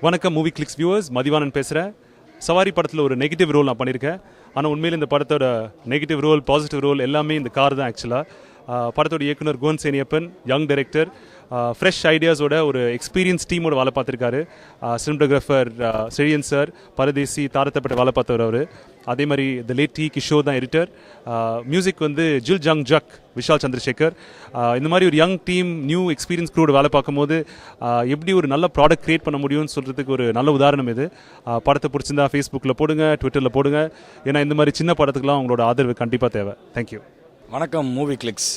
வணக்கம் movie clicks viewers, Mathivanan பேசுகிறேன். சவாரி படத்தில் ஒரு நெகட்டிவ் ரோல் நான் பண்ணியிருக்கேன். ஆனால் உண்மையில் இந்த படத்தோட நெகட்டிவ் ரோல், பாசிட்டிவ் ரோல் எல்லாமே இந்த கார் தான் ஆக்சுவலாக. படத்தோட இயக்குனர் குஹன் சேனியப்பன், யங் டைரக்டர், ஃப்ரெஷ் ஐடியாஸோட ஒரு எக்ஸ்பீரியன்ஸ் டீமோட வேலை பார்த்துருக்காரு. சினிமோட்டோகிராஃபர் செழியன் சார், பரதேசி, தாரத்தப்பட்ட வேலை பார்த்தவர் அவர். அதே மாதிரி த லேட் டி கிஷோர் தான் எடிட்டர். மியூசிக் வந்து ஜில் ஜங் ஜக், விஷால் சந்திரசேகர். இந்த மாதிரி ஒரு யங் டீம், நியூ எக்ஸ்பீரியன்ஸ் க்ரூவோட வேலை பார்க்கும்போது எப்படி ஒரு நல்ல ப்ராடக்ட் க்ரியேட் பண்ண முடியும்னு சொல்கிறதுக்கு ஒரு நல்ல உதாரணம் இது. படத்தை பிடிச்சிருந்தா ஃபேஸ்புக்கில் போடுங்க, ட்விட்டரில் போடுங்க. ஏன்னா இந்த மாதிரி சின்ன படத்துக்குலாம் உங்களோட ஆதரவு கண்டிப்பாக தேவை. தேங்க்யூ. வணக்கம் மூவி கிளிக்ஸ்.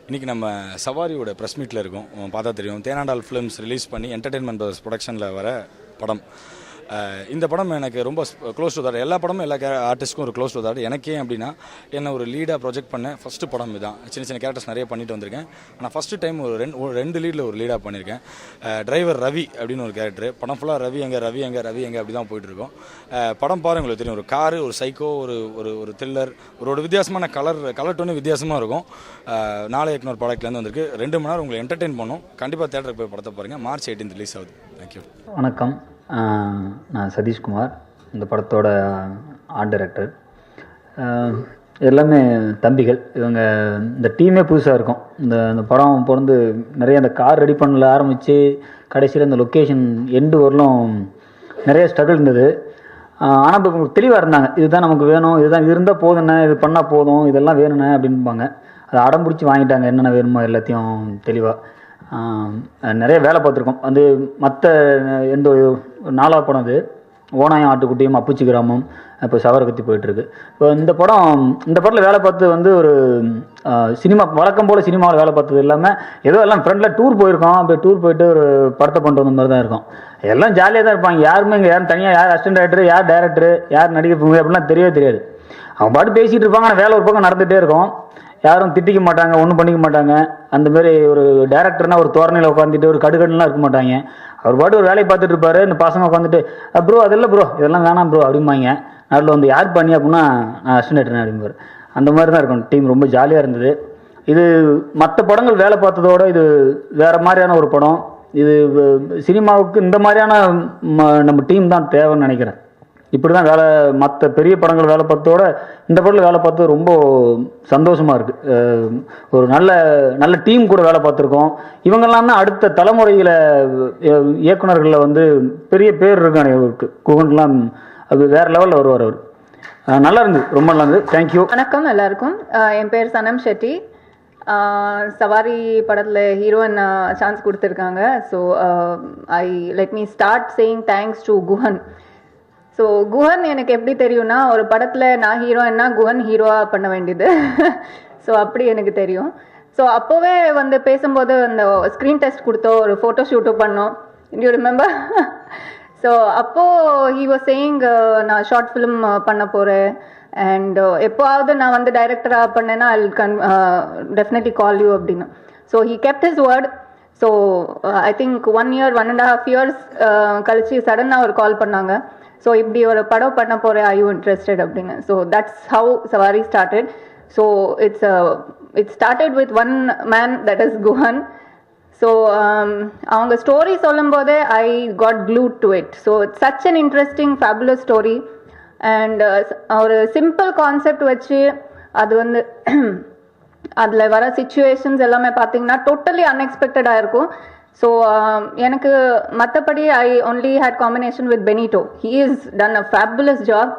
இன்றைக்கி நம்ம சவாரியோட ப்ரெஸ் மீட்டில் இருக்கோம். பார்த்தா தெரியும், தேனாண்டால் ஃபிலிம்ஸ் ரிலீஸ் பண்ணி என்டர்டெயின்மெண்ட் பிரதர்ஸ் ப்ரொடக்ஷனில் வர படம். இந்த படம் எனக்கு ரொம்ப க்ளோஸ் டு தாட். எல்லா படமும் எல்லா ஆர்டிஸ்ட்க்கும் ஒரு க்ளோஸ் டு தாட். எனக்கே அப்படின்னா என்ன ஒரு லீடாக ப்ரொஜெக்ட் பண்ண ஃபஸ்ட்டு படம் இதுதான். சின்ன சின்ன கேரக்டர்ஸ் நிறைய பண்ணிட்டு வந்திருக்கேன். ஆனால் ஃபஸ்ட்டு டைம் ஒரு ரெண்டு லீடில் ஒரு லீடாக பண்ணியிருக்கேன். டிரைவர் ரவி அப்படின்னு ஒரு கேரக்டர். படம் ஃபுல்லாக ரவி எங்கே அப்படி தான் போயிட்டுருக்கோம். படம் பாருங்க, உங்களுக்கு தெரியும். ஒரு காரு, ஒரு சைக்கோ, ஒரு த்ரில்லர், ஒரு வித்தியாசமான கலர் டோனு வித்தியாசமாக இருக்கும். நாளை இயக்குனர் ப்ராடக்ட்லேருந்து வந்திருக்கு. 2 மணி நேரம் உங்களை என்டர்டெயின் பண்ணும். கண்டிப்பாக தேட்டருக்கு போய் படத்தை பாருங்கள். March 18 ரிலீஸ் ஆகுது. தேங்க்யூ. வணக்கம், நான் சதீஷ்குமார், இந்த படத்தோட ஆர்ட் டைரக்டர். எல்லாமே தம்பிகள். இவங்க இந்த டீமே புதுசாக இருக்கும். இந்த படம் பிறந்து நிறைய அந்த கார் ரெடி பண்ணல ஆரம்பித்து கடைசியில் இந்த லொக்கேஷன் எண்டு வரலும் நிறைய ஸ்ட்ரகிள் இருந்தது. ஆனால் இப்போ தெளிவாக இருந்தாங்க. இதுதான் நமக்கு வேணும், இதுதான் இருந்தால் போதுண்ணே, இது பண்ணால் போதும், இதெல்லாம் வேணுண்ணே அப்படின்பாங்க. அதை அடம் பிடிச்சி வாங்கிட்டாங்க. என்னென்ன வேணுமோ எல்லாத்தையும் தெளிவாக. நிறைய வேலை பார்த்துருக்கோம். வந்து மற்ற எந்த 4வது படம் அது ஓனாயம், ஆட்டுக்குட்டியும், அப்புச்சி கிராமம், இப்போ சவரகத்தி போயிட்டுருக்கு. இப்போ இந்த படத்தில் வேலை பார்த்தது வந்து ஒரு சினிமா, வழக்கம் போல் சினிமாவில் வேலை பார்த்தது இல்லாமல் ஏதோ எல்லாம் ஃப்ரெண்டில் டூர் போயிருக்கோம். அப்படி டூர் போயிட்டு ஒரு படத்தை கொண்டு வந்த மாதிரி தான் இருக்கும். எல்லாம் ஜாலியாக தான் இருப்பாங்க. யாருமே இங்கே யாரும் தனியாக யார் அசிஸ்டன்ட் டைரக்டர், யார் டைரக்டர், யார் நடிகர் அப்படிலாம் தெரியவே தெரியாது. அவங்க பாட்டு பேசிகிட்டு இருப்பாங்க. ஆனால் வேலை ஒரு பக்கம் நடந்துகிட்டே இருக்கும். யாரும் திட்டிக்க மாட்டாங்க, ஒன்றும் பண்ணிக்க மாட்டாங்க. அந்தமாரி ஒரு டேரக்டர்னா ஒரு தோரணையில் உட்காந்துட்டு ஒரு கடுகடுலாம் இருக்க மாட்டாங்க. அவர் பாட்டு ஒரு வேலையை பார்த்துட்டு இருப்பாரு. இந்த பசங்க உட்காந்துட்டு ப்ரோ அதெல்லாம் ப்ரோ இதெல்லாம் வேணாம் ப்ரோ அப்படிம்பாங்க. அதில் வந்து யார் பண்ணி அப்படின்னா நான் அசிஸ்டன்ட் அப்படிம்பார். அந்த மாதிரி தான் இருக்கும். டீம் ரொம்ப ஜாலியாக இருந்தது. இது மற்ற படங்கள் வேலை பார்த்ததோட இது வேறு மாதிரியான ஒரு படம். இது சினிமாவுக்கு இந்த மாதிரியான நம்ம டீம் தான் தேவைன்னு நினைக்கிறேன். இப்படி தான் மற்ற பெரிய படங்கள் வேலை பார்த்ததோட இந்த படத்தில் வேலை பார்த்தது ரொம்ப சந்தோஷமாக இருக்குது. ஒரு நல்ல டீம் கூட வேலை பார்த்துருக்கோம். இவங்கெல்லாம் தான் அடுத்த தலைமுறையில் இயக்குநர்களில் வந்து பெரிய பேர் இருக்காங்க. இவருக்கு குகன்லாம் அது வேறு லெவலில் வருவார். அவர் நல்லா இருந்தது, ரொம்ப நல்லா இருந்தது. தேங்க்யூ. வணக்கம் எல்லாருக்கும். என் பேர் சனம் ஷெட்டி. சவாரி படத்தில் ஹீரோயின் சான்ஸ் கொடுத்துருக்காங்க. So let me start saying thanks to Guhan. So Guhan எனக்கு எப்படி தெரியும்னா, ஒரு படத்தில் நான் ஹீரோயின்னா குஹன் ஹீரோவாக பண்ண வேண்டியது. ஸோ அப்படி எனக்கு தெரியும். ஸோ அப்போவே வந்து பேசும்போது அந்த ஸ்க்ரீன் டெஸ்ட் கொடுத்தோம், ஒரு ஃபோட்டோ ஷூட்டும் பண்ணோம். You remember? ஸோ அப்போது ஹீ வாஸ் சேயிங் நான் ஷார்ட் ஃபிலிம் பண்ண போகிறேன். அண்ட் எப்போவாவது நான் வந்து டைரக்டராக பண்ணேன்னா ஐ டெஃபினெட்லி கால் யூ அப்படின்னு. So he kept his word. So I think 1 year 1.5 years கழிச்சு சடனாக ஒரு கால் பண்ணாங்க. ஸோ இப்படி ஒரு படம் பண்ண போகிறேன், ஐ யூ இன்ட்ரெஸ்டட் அப்படின்னு. ஸோ தட்ஸ் ஹவு சவாரி started. So it started with one man, that is Guhan. So அவங்க ஸ்டோரி சொல்லும்போதே I got glute to it. So it's such an interesting fabulous story. And ஒரு சிம்பிள் கான்செப்ட் வச்சு அது வந்து அதில் வர சிச்சுவேஷன்ஸ் எல்லாமே பார்த்தீங்கன்னா டோட்டலி அன்எக்ஸ்பெக்டடாக இருக்கும். ஸோ எனக்கு மற்றபடி I only had combination with Benito. He is done a fabulous job.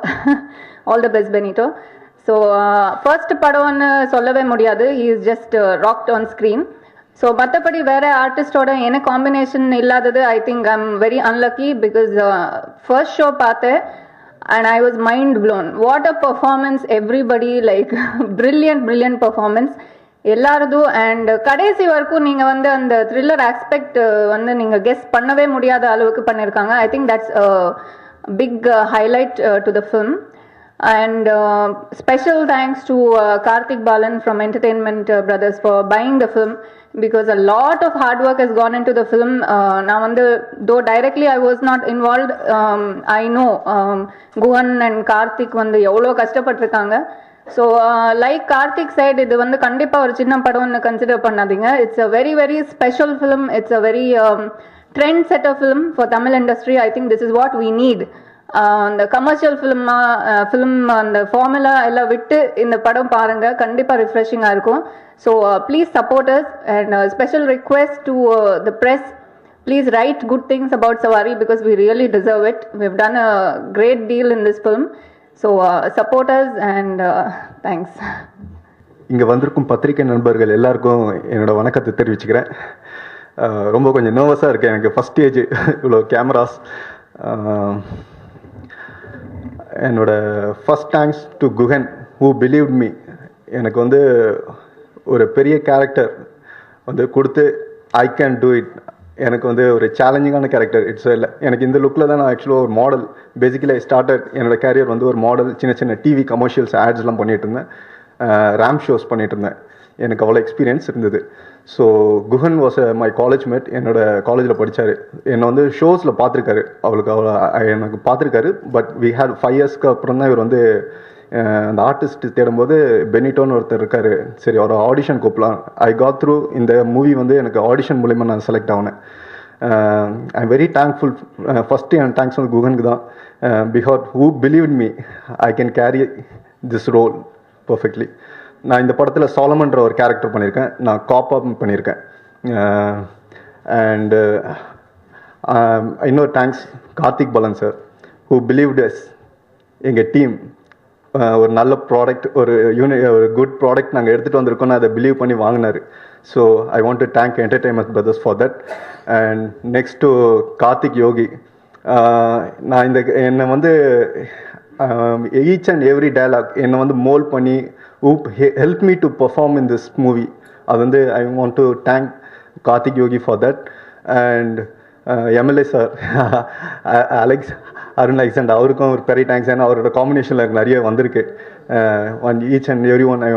All the best Benito. So first படம்னு சொல்லவே முடியாது. He is just rocked on screen. So மற்றபடி வேறு ஆர்டிஸ்டோட எனக்கு காம்பினேஷன் இல்லாதது I think I am very unlucky. Because first show பார்த்தேன் and I was mind blown. What a performance, everybody, like brilliant performance எல்லாரது. அண்ட் கடைசி வரைக்கும் நீங்கள் வந்து அந்த த்ரில்லர் ஆஸ்பெக்ட் வந்து நீங்கள் கெஸ் பண்ணவே முடியாத அளவுக்கு பண்ணியிருக்காங்க. I think that's big highlight to the film. And special thanks to Karthik Balan from Entertainment Brothers for buying the film, because a lot of hard work has gone into the film. Though directly I was not involved, I know Guhan and Karthik வந்து எவ்வளோ கஷ்டப்பட்டிருக்காங்க. So like Karthik side, இது வந்து கண்டிப்பாக ஒரு சின்ன படம்னு consider பண்ணாதீங்க. It's a very very special film. It's a very trendsetter film for Tamil industry. I think this is what we need. The commercial film அந்த ஃபார்முலா எல்லாம் விட்டு இந்த படம் பாருங்க, கண்டிப்பாக ரிஃப்ரெஷிங்காக இருக்கும். So please support us and special request to the press, please write good things about Savari because we really deserve it. We've done a great deal in this film. So support us and thanks. இங்கே வந்திருக்கும் பத்திரிகை நண்பர்கள் எல்லாருக்கும் என்னோட வணக்கத்தை தெரிவிச்சுக்கிறேன். ரொம்ப கொஞ்சம் நர்வஸாக இருக்கேன், எனக்கு ஃபஸ்ட் ஸ்டேஜ் இவ்வளோ கேமராஸ். என்னோட first thanks to Guhan who believed me. எனக்கு வந்து ஒரு பெரிய கேரக்டர் வந்து கொடுத்து ஐ கேன் டூ இட். எனக்கு வந்து ஒரு சேலஞ்சிங்கான கேரக்டர். இட்ஸ் இல்லை, எனக்கு இந்த லுக்கில் தான் நான் ஆக்சுவலாக ஒரு மாடல் பேசிக்கலி ஸ்டார்டட். என்னோடய கேரியர் வந்து ஒரு மாடல், சின்ன சின்ன டிவி கமர்ஷியல்ஸ் ஆட்ஸ்லாம் பண்ணிகிட்டு இருந்தேன், ரேம் ஷோஸ் பண்ணிகிட்டு இருந்தேன். எனக்கு அவ்வளோ எக்ஸ்பீரியன்ஸ் இருந்தது. So Guhan was my college mate. என்னோட காலேஜில் படித்தார். என்னை வந்து ஷோஸில் பார்த்துருக்காரு, அவளுக்கு அவ்வளோ எனக்கு பார்த்துருக்காரு. பட் வி ஹேட் 5 இயர்ஸ்க்கு அப்புறம் தான் இவர் வந்து அந்த ஆர்டிஸ்ட் தேடும்போது பெனிட்டோன்னு ஒருத்தர் இருக்கார், சரி அவர் ஆடிஷன் கூப்பிடலாம். I got through. இந்த மூவி வந்து எனக்கு ஆடிஷன் மூலிமா நான் செலக்ட் ஆகினேன். I am very thankful. First என் தேங்க்ஸ் வந்து குஹனுக்கு தான். Because who believed me I can carry this role perfectly. நான் இந்த படத்தில் சாலமன்ற ஒரு கேரக்டர் பண்ணியிருக்கேன், நான் காப்பாக பண்ணியிருக்கேன். அண்டு இன்னொரு thanks Karthik Balan sir, who believed us. எங்கள் டீம் ஒரு நல்ல ப்ராடக்ட், ஒரு குட் ப்ராடக்ட் நாங்கள் எடுத்துகிட்டு வந்திருக்கோன்னு அதை பிலீவ் பண்ணி வாங்கினார். So I want to thank entertainment brothers for that. And next to Karthik Yogi. நான் என்னை வந்து ஈச் அண்ட் எவ்ரி டயலாக் என்னை வந்து மோல்ட் பண்ணி help me to perform in this movie. அது வந்து I want to thank Karthik Yogi for that. And MLA sir Alex Arun Alexander, அவருக்கும் ஒரு பெரிய தேங்க்ஸ். ஏன்னா அவரோட காம்பினேஷனில் எனக்கு நிறைய வந்திருக்கு. Each and every one I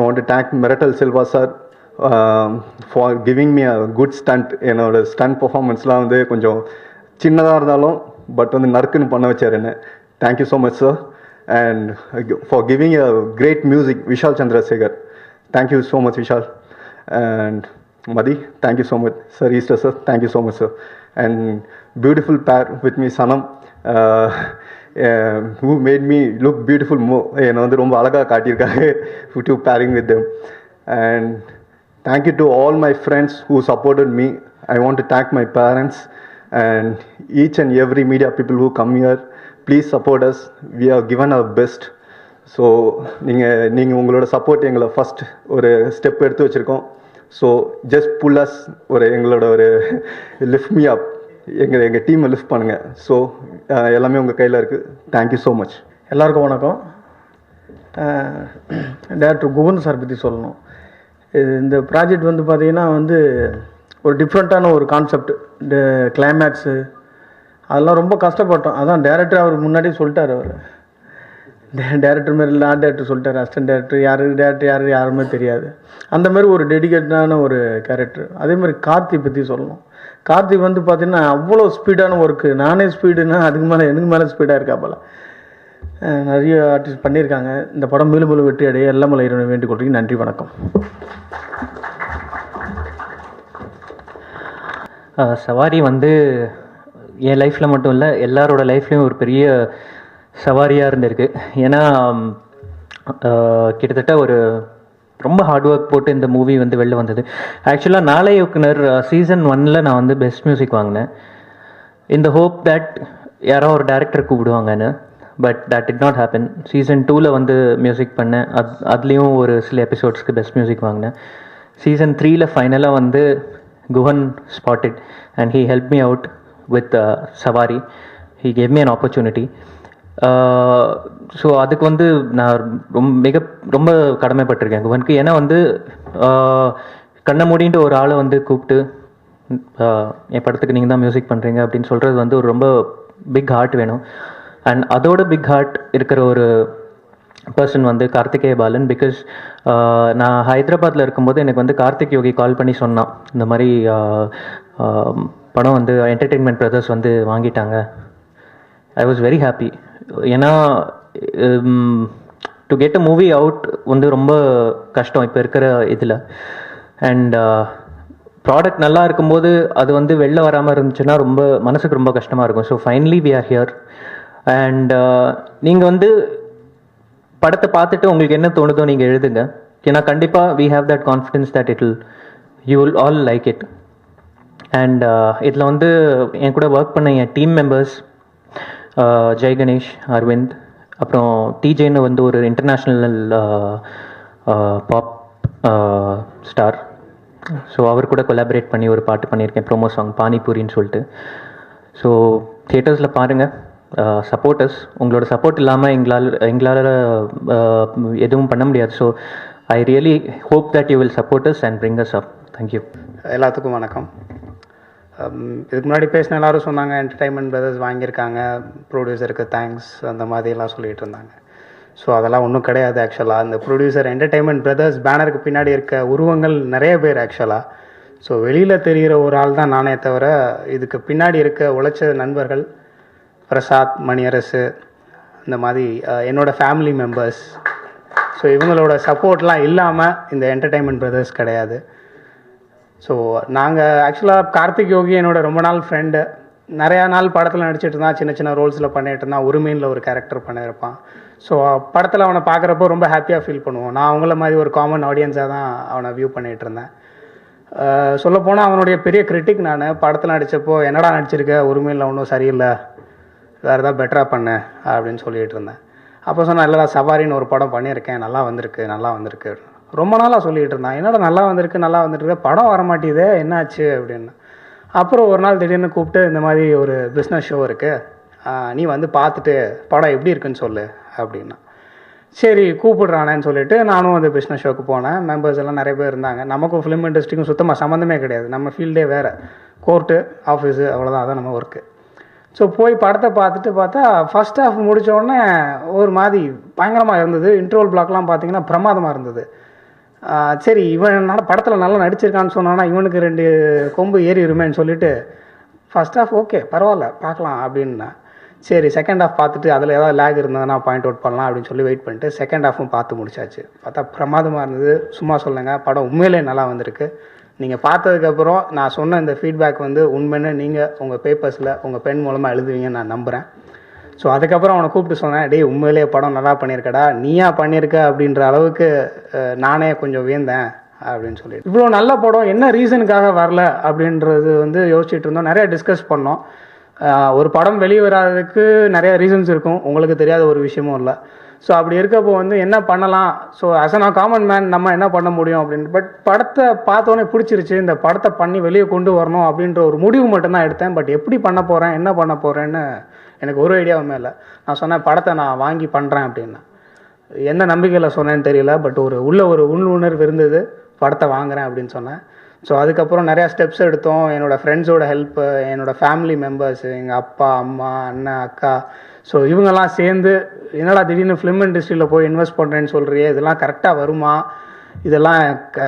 want to thank Miratal Selva sir for giving me a good stunt. என்னோட ஸ்டண்ட் பர்ஃபார்மன்ஸ்லாம் வந்து கொஞ்சம் சின்னதாக இருந்தாலும் பட் வந்து நறுக்குன்னு பண்ண வச்சார் என்ன. Thank you so much sir. And for giving a great music, Vishal Chandrasekhar. Thank you so much, Vishal. And Madhi, thank you so much. Sir Easter, sir, thank you so much, sir. And beautiful pair with me, Sanam, who made me look beautiful more. You know, ரொம்ப அழகா காட்டியிருக்காங்க to pairing with them. And thank you to all my friends who supported me. I want to thank my parents and each and every media people who come here. Please support us. We have given our best. So நீங்கள் உங்களோட support எங்களை first ஒரு step எடுத்து வச்சுருக்கோம். So just புல் as, எங்களோட ஒரு lift me அப், எங்கள் டீமை லிஃப்ட் பண்ணுங்கள். ஸோ எல்லாமே உங்கள் கையில் இருக்குது. Thank you so much. எல்லாருக்கும் வணக்கம். டேரக்டர் குஹன் சார் பற்றி சொல்லணும். இந்த ப்ராஜெக்ட் வந்து பார்த்திங்கன்னா வந்து ஒரு டிஃப்ரெண்ட்டான ஒரு கான்செப்ட். இந்த கிளைமேக்ஸு அதெல்லாம் ரொம்ப கஷ்டப்பட்டோம். அதான் டேரக்டர் அவர் முன்னாடியே சொல்லிட்டார். அவர் டேரக்டர் மாரி இல்லை, ஆர்ட் டேரக்டர் சொல்லிட்டார். அசிஸ்டன்ட் டேரக்டர் யார் யாருமே தெரியாது. அந்த மாதிரி ஒரு டெடிகேட்டடான ஒரு கேரக்டர். அதே மாதிரி கார்த்தி பற்றி சொல்லணும். கார்த்தி வந்து பார்த்திங்கன்னா அவ்வளோ ஸ்பீடான ஒர்க்கு. நானே ஸ்பீடுன்னா அதுக்கு மேலே எனக்கு மேலே ஸ்பீடாக இருக்கா போல். நிறைய ஆர்டிஸ்ட் பண்ணியிருக்காங்க. இந்த படம் மேலும் மேலும் வெற்றி அடைய எல்லாம் இறைவனை வேண்டிக் கொள்றீங்க. நன்றி, வணக்கம். சவாரி வந்து என் லைஃப்பில் மட்டும் இல்லை, எல்லாரோட லைஃப்லேயும் ஒரு பெரிய சவாரியாக இருந்திருக்கு. ஏன்னா கிட்டத்தட்ட ஒரு ரொம்ப ஹார்ட் ஒர்க் போட்டு இந்த மூவி வந்து வெளில வந்தது. ஆக்சுவலாக நாளை இயக்குனர் சீசன் 1 நான் வந்து பெஸ்ட் மியூசிக் வாங்கினேன். இந்த ஹோப் தட் யாரோ ஒரு டேரக்டர் கூப்பிடுவாங்கன்னு. But that did not happen. Season 2 வந்து மியூசிக் பண்ணேன். அதுலேயும் ஒரு சில எபிசோட்ஸ்க்கு பெஸ்ட் மியூசிக் வாங்கினேன். சீசன் 3 ஃபைனலாக வந்து Guhan spotted and he helped me out with Savari. He gave me an opportunity. So அதுக்கு வந்து நான் ரொம்ப கடமைப்பட்டிருக்கேன் குஹனுக்கு. ஏன்னா வந்து கண்ண மூடின்ட்டு ஒரு ஆளை வந்து கூப்பிட்டு என் படத்துக்கு நீங்கள் தான் மியூசிக் பண்ணுறீங்க அப்படின்னு சொல்கிறது வந்து ஒரு ரொம்ப பிக் ஹார்ட் வேணும். அண்ட் அதோட பிக் ஹார்ட் இருக்கிற ஒரு பர்சன் வந்து கார்த்திகேய பாலன். பிகாஸ் நான் ஹைதராபாத்தில் இருக்கும்போது எனக்கு வந்து கார்த்திக் யோகி கால் பண்ணி சொன்னான், இந்த மாதிரி படம் வந்து என்டர்டெயின்மெண்ட் பிரதர்ஸ் வந்து வாங்கிட்டாங்க. I was very happy. ஏன்னா to get a movie out வந்து ரொம்ப கஷ்டம் இப்போ இருக்கிற இதில். அண்ட் ப்ராடக்ட் நல்லா இருக்கும்போது அது வந்து வெளில வராமல் இருந்துச்சுன்னா ரொம்ப மனசுக்கு ரொம்ப கஷ்டமாக இருக்கும். So finally we are here. And நீங்கள் வந்து படத்தை பார்த்துட்டு உங்களுக்கு என்ன தோணுதோ நீங்கள் எழுதுங்க. ஏன்னா கண்டிப்பாக we have that confidence that you will all like it. And இதில் வந்து என் கூட ஒர்க் பண்ண என் டீம் மெம்பர்ஸ் ஜெய் கணேஷ், அரவிந்த், அப்புறம் டிஜேன்னு வந்து ஒரு இன்டர்நேஷ்னல் பாப் ஸ்டார். ஸோ அவர் கூட கொலாபரேட் பண்ணி ஒரு பாட்டு பண்ணியிருக்கேன், ப்ரோமோ சாங் பானிபூரின்னு சொல்லிட்டு. ஸோ தியேட்டர்ஸில் பாருங்கள், சப்போர்ட்டர்ஸ். உங்களோட சப்போர்ட் இல்லாமல் எங்களால் எதுவும் பண்ண முடியாது. So I really hope that you will supporters and bring us up. Thank you. எல்லாத்துக்கும் வணக்கம். இதுக்கு முன்னாடி பேசின எல்லாரும் சொன்னாங்க என்டர்டைன்மெண்ட் பிரதர்ஸ் வாங்கியிருக்காங்க, ப்ரொடியூசருக்கு தேங்க்ஸ் அந்த மாதிரிலாம் சொல்லிகிட்டு இருந்தாங்க. ஸோ அதெல்லாம் ஒன்றும் கிடையாது. ஆக்சுவலாக இந்த ப்ரொடியூசர் என்டர்டைன்மெண்ட் பிரதர்ஸ் பேனருக்கு பின்னாடி இருக்க உருவங்கள் நிறைய பேர் ஆக்சுவலாக. ஸோ வெளியில் தெரிகிற ஒரு ஆள் தான் நானே தவிர, இதுக்கு பின்னாடி இருக்க உழைச்ச நண்பர்கள் பிரசாத், மணியரசு, இந்த மாதிரி என்னோடய ஃபேமிலி மெம்பர்ஸ். ஸோ இவங்களோட சப்போர்ட்லாம் இல்லாமல் இந்த என்டர்டைன்மெண்ட் பிரதர்ஸ் கிடையாது. ஸோ நாங்கள் ஆக்சுவலாக கார்த்திக் யோகி என்னோட ரொம்ப நாள் ஃப்ரெண்டு. நிறையா நாள் படத்தில் நடிச்சிட்டு இருந்தான், சின்ன சின்ன ரோல்ஸில் பண்ணிகிட்டு இருந்தான். உரிமையில் ஒரு கேரக்டர் பண்ணியிருப்பான். ஸோ படத்தில் அவனை பார்க்குறப்போ ரொம்ப ஹாப்பியாக ஃபீல் பண்ணுவோம். நான் அவங்கள மாதிரி ஒரு காமன் ஆடியன்ஸாக தான் அவனை வியூ பண்ணிகிட்டு இருந்தேன். சொல்லப்போனால் அவனுடைய பெரிய கிரிட்டிக் நான். படத்தில் நடித்தப்போ என்னடா நடிச்சிருக்க, உரிமையில் ஒன்றும் சரியில்லை, வேறு ஏதாவது பெட்டராக பண்ண அப்படின்னு சொல்லிகிட்டு இருந்தேன். அப்போ சொன்னேன், இல்லைடா சவாரின்னு ஒரு படம் பண்ணியிருக்கேன், நல்லா வந்திருக்கு. ரொம்ப நாளாக சொல்லிகிட்டு இருந்தான், என்னடா நல்லா வந்துருக்கு, படம் வரமாட்டேதே, என்னாச்சு அப்படின்னு. அப்புறம் ஒரு நாள் திடீர்னு கூப்பிட்டு, இந்த மாதிரி ஒரு பிஸ்னஸ் ஷோ இருக்குது, நீ வந்து பார்த்துட்டு படம் எப்படி இருக்குன்னு சொல்லு அப்படின்னா. சரி கூப்பிடுறானேன்னு சொல்லிட்டு நானும் அந்த பிஸ்னஸ் ஷோக்கு போனேன். மெம்பர்ஸ் எல்லாம் நிறைய பேர் இருந்தாங்க. நமக்கும் ஃபிலிம் இண்டஸ்ட்ரிக்கும் சுத்தமாக சம்மந்தமே கிடையாது. நம்ம ஃபீல்டே வேறு, கோர்ட்டு ஆஃபீஸு, அவ்வளோதான், அதான் நம்ம ஒர்க்கு. ஸோ போய் படத்தை பார்த்தா ஃபஸ்ட் ஹாஃப் முடித்தோடனே ஒரு மாதிரி பயங்கரமாக இருந்தது. இன்ட்ரோல் பிளாக்லாம் பார்த்தீங்கன்னா பிரமாதமாக இருந்தது. சரி இவன் படத்தில் நல்லா நடிச்சிருக்கான்னு சொன்னான்னா இவனுக்கு 2 கொம்பு ஏறி இருமேன்னு சொல்லிட்டு ஃபஸ்ட் ஹாஃப் ஓகே பரவாயில்ல பார்க்கலாம் அப்படின்னா. சரி செகண்ட் ஹாஃப் பார்த்துட்டு அதில் ஏதாவது லேக் இருந்ததுன்னா பாயிண்ட் அவுட் பண்ணலாம் அப்படின்னு சொல்லி வெயிட் பண்ணிட்டு செகண்ட் ஹாஃபும் பார்த்து முடிச்சாச்சு. பார்த்தா பிரமாதமாக இருந்தது. சும்மா சொல்லுங்க, படம் உண்மையிலே நல்லா வந்திருக்கு. நீங்கள் பார்த்ததுக்கப்புறம் நான் சொன்ன இந்த ஃபீட்பேக் வந்து உண்மைன்னு நீங்கள் உங்கள் பேப்பர்ஸில் உங்கள் பென் மூலமாக எழுதுவீங்கன்னு நான் நம்புகிறேன். ஸோ அதுக்கப்புறம் அவனை கூப்பிட்டு சொன்னேன், டேய் உண்மையிலே படம் நல்லா பண்ணியிருக்கடா, நீயா பண்ணியிருக்க அப்படின்ற அளவுக்கு நானே கொஞ்சம் வியந்தேன் அப்படின்னு சொல்லிட்டு. இவ்வளோ நல்ல படம் என்ன ரீசனுக்காக வரல அப்படின்றது வந்து யோசிச்சுட்டு இருந்தோம், நிறையா டிஸ்கஸ் பண்ணோம். ஒரு படம் வெளியே வராததுக்கு நிறைய ரீசன்ஸ் இருக்கும், உங்களுக்கு தெரியாத ஒரு விஷயமும் இல்லை. ஸோ அப்படி இருக்கப்போ வந்து என்ன பண்ணலாம், so as a common man நம்ம என்ன பண்ண முடியும் அப்படின்னு. பட் படத்தை பார்த்தோன்னே பிடிச்சிருச்சு, இந்த படத்தை பண்ணி வெளியே கொண்டு வரணும் அப்படின்ற ஒரு முடிவு மட்டும்தான் எடுத்தேன். பட் எப்படி பண்ண போகிறேன், என்ன பண்ண போகிறேன்னு எனக்கு ஒரு ஐடியாவுமே இல்லை. நான் சொன்னேன் படத்தை நான் வாங்கி பண்ணுறேன் அப்படின்னா. எந்த நம்பிக்கையில் சொன்னேன்னு தெரியல, பட் ஒரு உள்ளுணர்வு இருந்தது, படத்தை வாங்குகிறேன் அப்படின்னு சொன்னேன். ஸோ அதுக்கப்புறம் நிறையா ஸ்டெப்ஸ் எடுத்தோம். என்னோடய ஃப்ரெண்ட்ஸோட ஹெல்ப்பு, என்னோடய ஃபேமிலி மெம்பர்ஸு, எங்கள் அப்பா அம்மா அண்ணன் அக்கா, ஸோ இவங்கெல்லாம் சேர்ந்து என்னடா திடீர்னு ஃபிலிம் இண்டஸ்ட்ரியில் போய் இன்வெஸ்ட் பண்ணுறேன்னு சொல்கிறியே, இதெல்லாம் கரெக்டாக வருமா, இதெல்லாம்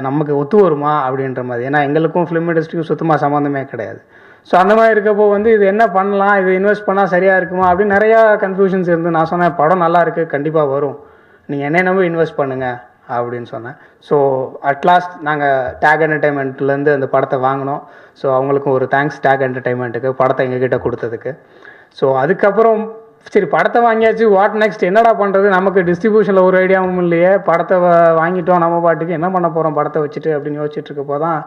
நமக்கு ஒத்து வருமா அப்படின்ற மாதிரி. ஏன்னா எங்களுக்கும் ஃபிலிம் இண்டஸ்ட்ரிக்கும் சுத்தமாக சம்மந்தமே கிடையாது. ஸோ அந்த மாதிரி இருக்கப்போ வந்து இது என்ன பண்ணலாம், இது இன்வெஸ்ட் பண்ணால் சரியாக இருக்குமா அப்படின்னு நிறையா கன்ஃபியூஷன்ஸ் இருந்து நான் சொன்னேன் படம் நல்லா இருக்குது, கண்டிப்பாக வரும், நீங்கள் என்ன நம்பி இன்வெஸ்ட் பண்ணுங்கள் அப்படின்னு சொன்னேன். ஸோ அட்லாஸ்ட் நாங்கள் டேக் என்டர்டைன்மெண்ட்லேருந்து அந்த படத்தை வாங்கினோம். ஸோ அவங்களுக்கும் ஒரு தேங்க்ஸ் டேக் என்டர்டைன்மெண்ட்டுக்கு படத்தை எங்ககிட்ட கொடுத்ததுக்கு. ஸோ அதுக்கப்புறம் சரி படத்தை வாங்கியாச்சு, வாட் நெக்ஸ்ட், என்னடா பண்ணுறது, நமக்கு டிஸ்ட்ரிபியூஷனில் ஒரு ஐடியாவும் இல்லையே, படத்தை வாங்கிட்டோம் நம்ம பாட்டுக்கு என்ன பண்ண போகிறோம் படத்தை வச்சுட்டு அப்படின்னு யோசிச்சுட்டு இருக்கப்போ தான்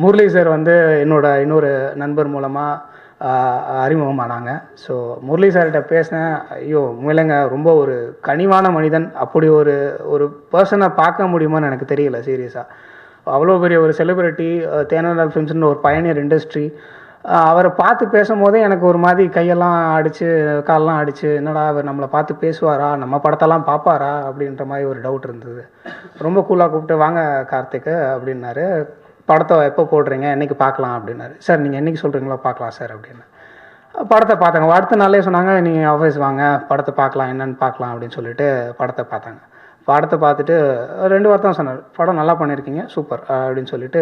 முரளி சார் வந்து என்னோட இன்னொரு நண்பர் மூலமாக அறிமுகமானாங்க. ஸோ முரளி சார்கிட்ட பேசினேன், ஐயோ உண்மையிலங்க ரொம்ப ஒரு கனிவான மனிதன், அப்படி ஒரு பர்சனை பார்க்க முடியுமான்னு எனக்கு தெரியல சீரியஸாக. அவ்வளோ பெரிய ஒரு செலிபிரிட்டி, தேனாண்டால் ஃபிலிம்ஸ்னு ஒரு பயனியர் இண்டஸ்ட்ரி, அவரை பார்த்து பேசும்போதே எனக்கு ஒரு மாதிரி கையெல்லாம் அடித்து காலெல்லாம் அடித்து, என்னடா அவர் நம்மளை பார்த்து பேசுவாரா, நம்ம படத்தெல்லாம் பார்ப்பாரா அப்படின்ற மாதிரி ஒரு டவுட் இருந்தது. ரொம்ப கூலாக கூப்பிட்டு வாங்க கார்த்திக் அப்படின்னாரு, படத்தை எப்போ போடுறீங்க, என்றைக்கு பார்க்கலாம் அப்படின்னாரு. சார் நீங்கள் என்றைக்கு சொல்கிறீங்களோ பார்க்கலாம் சார் அப்படின்னு. படத்தை பார்த்தாங்க. அடுத்த நாளே சொன்னாங்க நீங்கள் ஆஃபீஸ் வாங்க படத்தை பார்க்கலாம், என்னென்னு பார்க்கலாம் அப்படின்னு சொல்லிட்டு படத்தை பார்த்தாங்க. படத்தை பார்த்துட்டு 2 வார்த்தை தான் சொன்னார், படம் நல்லா பண்ணியிருக்கீங்க சூப்பர் அப்படின்னு சொல்லிட்டு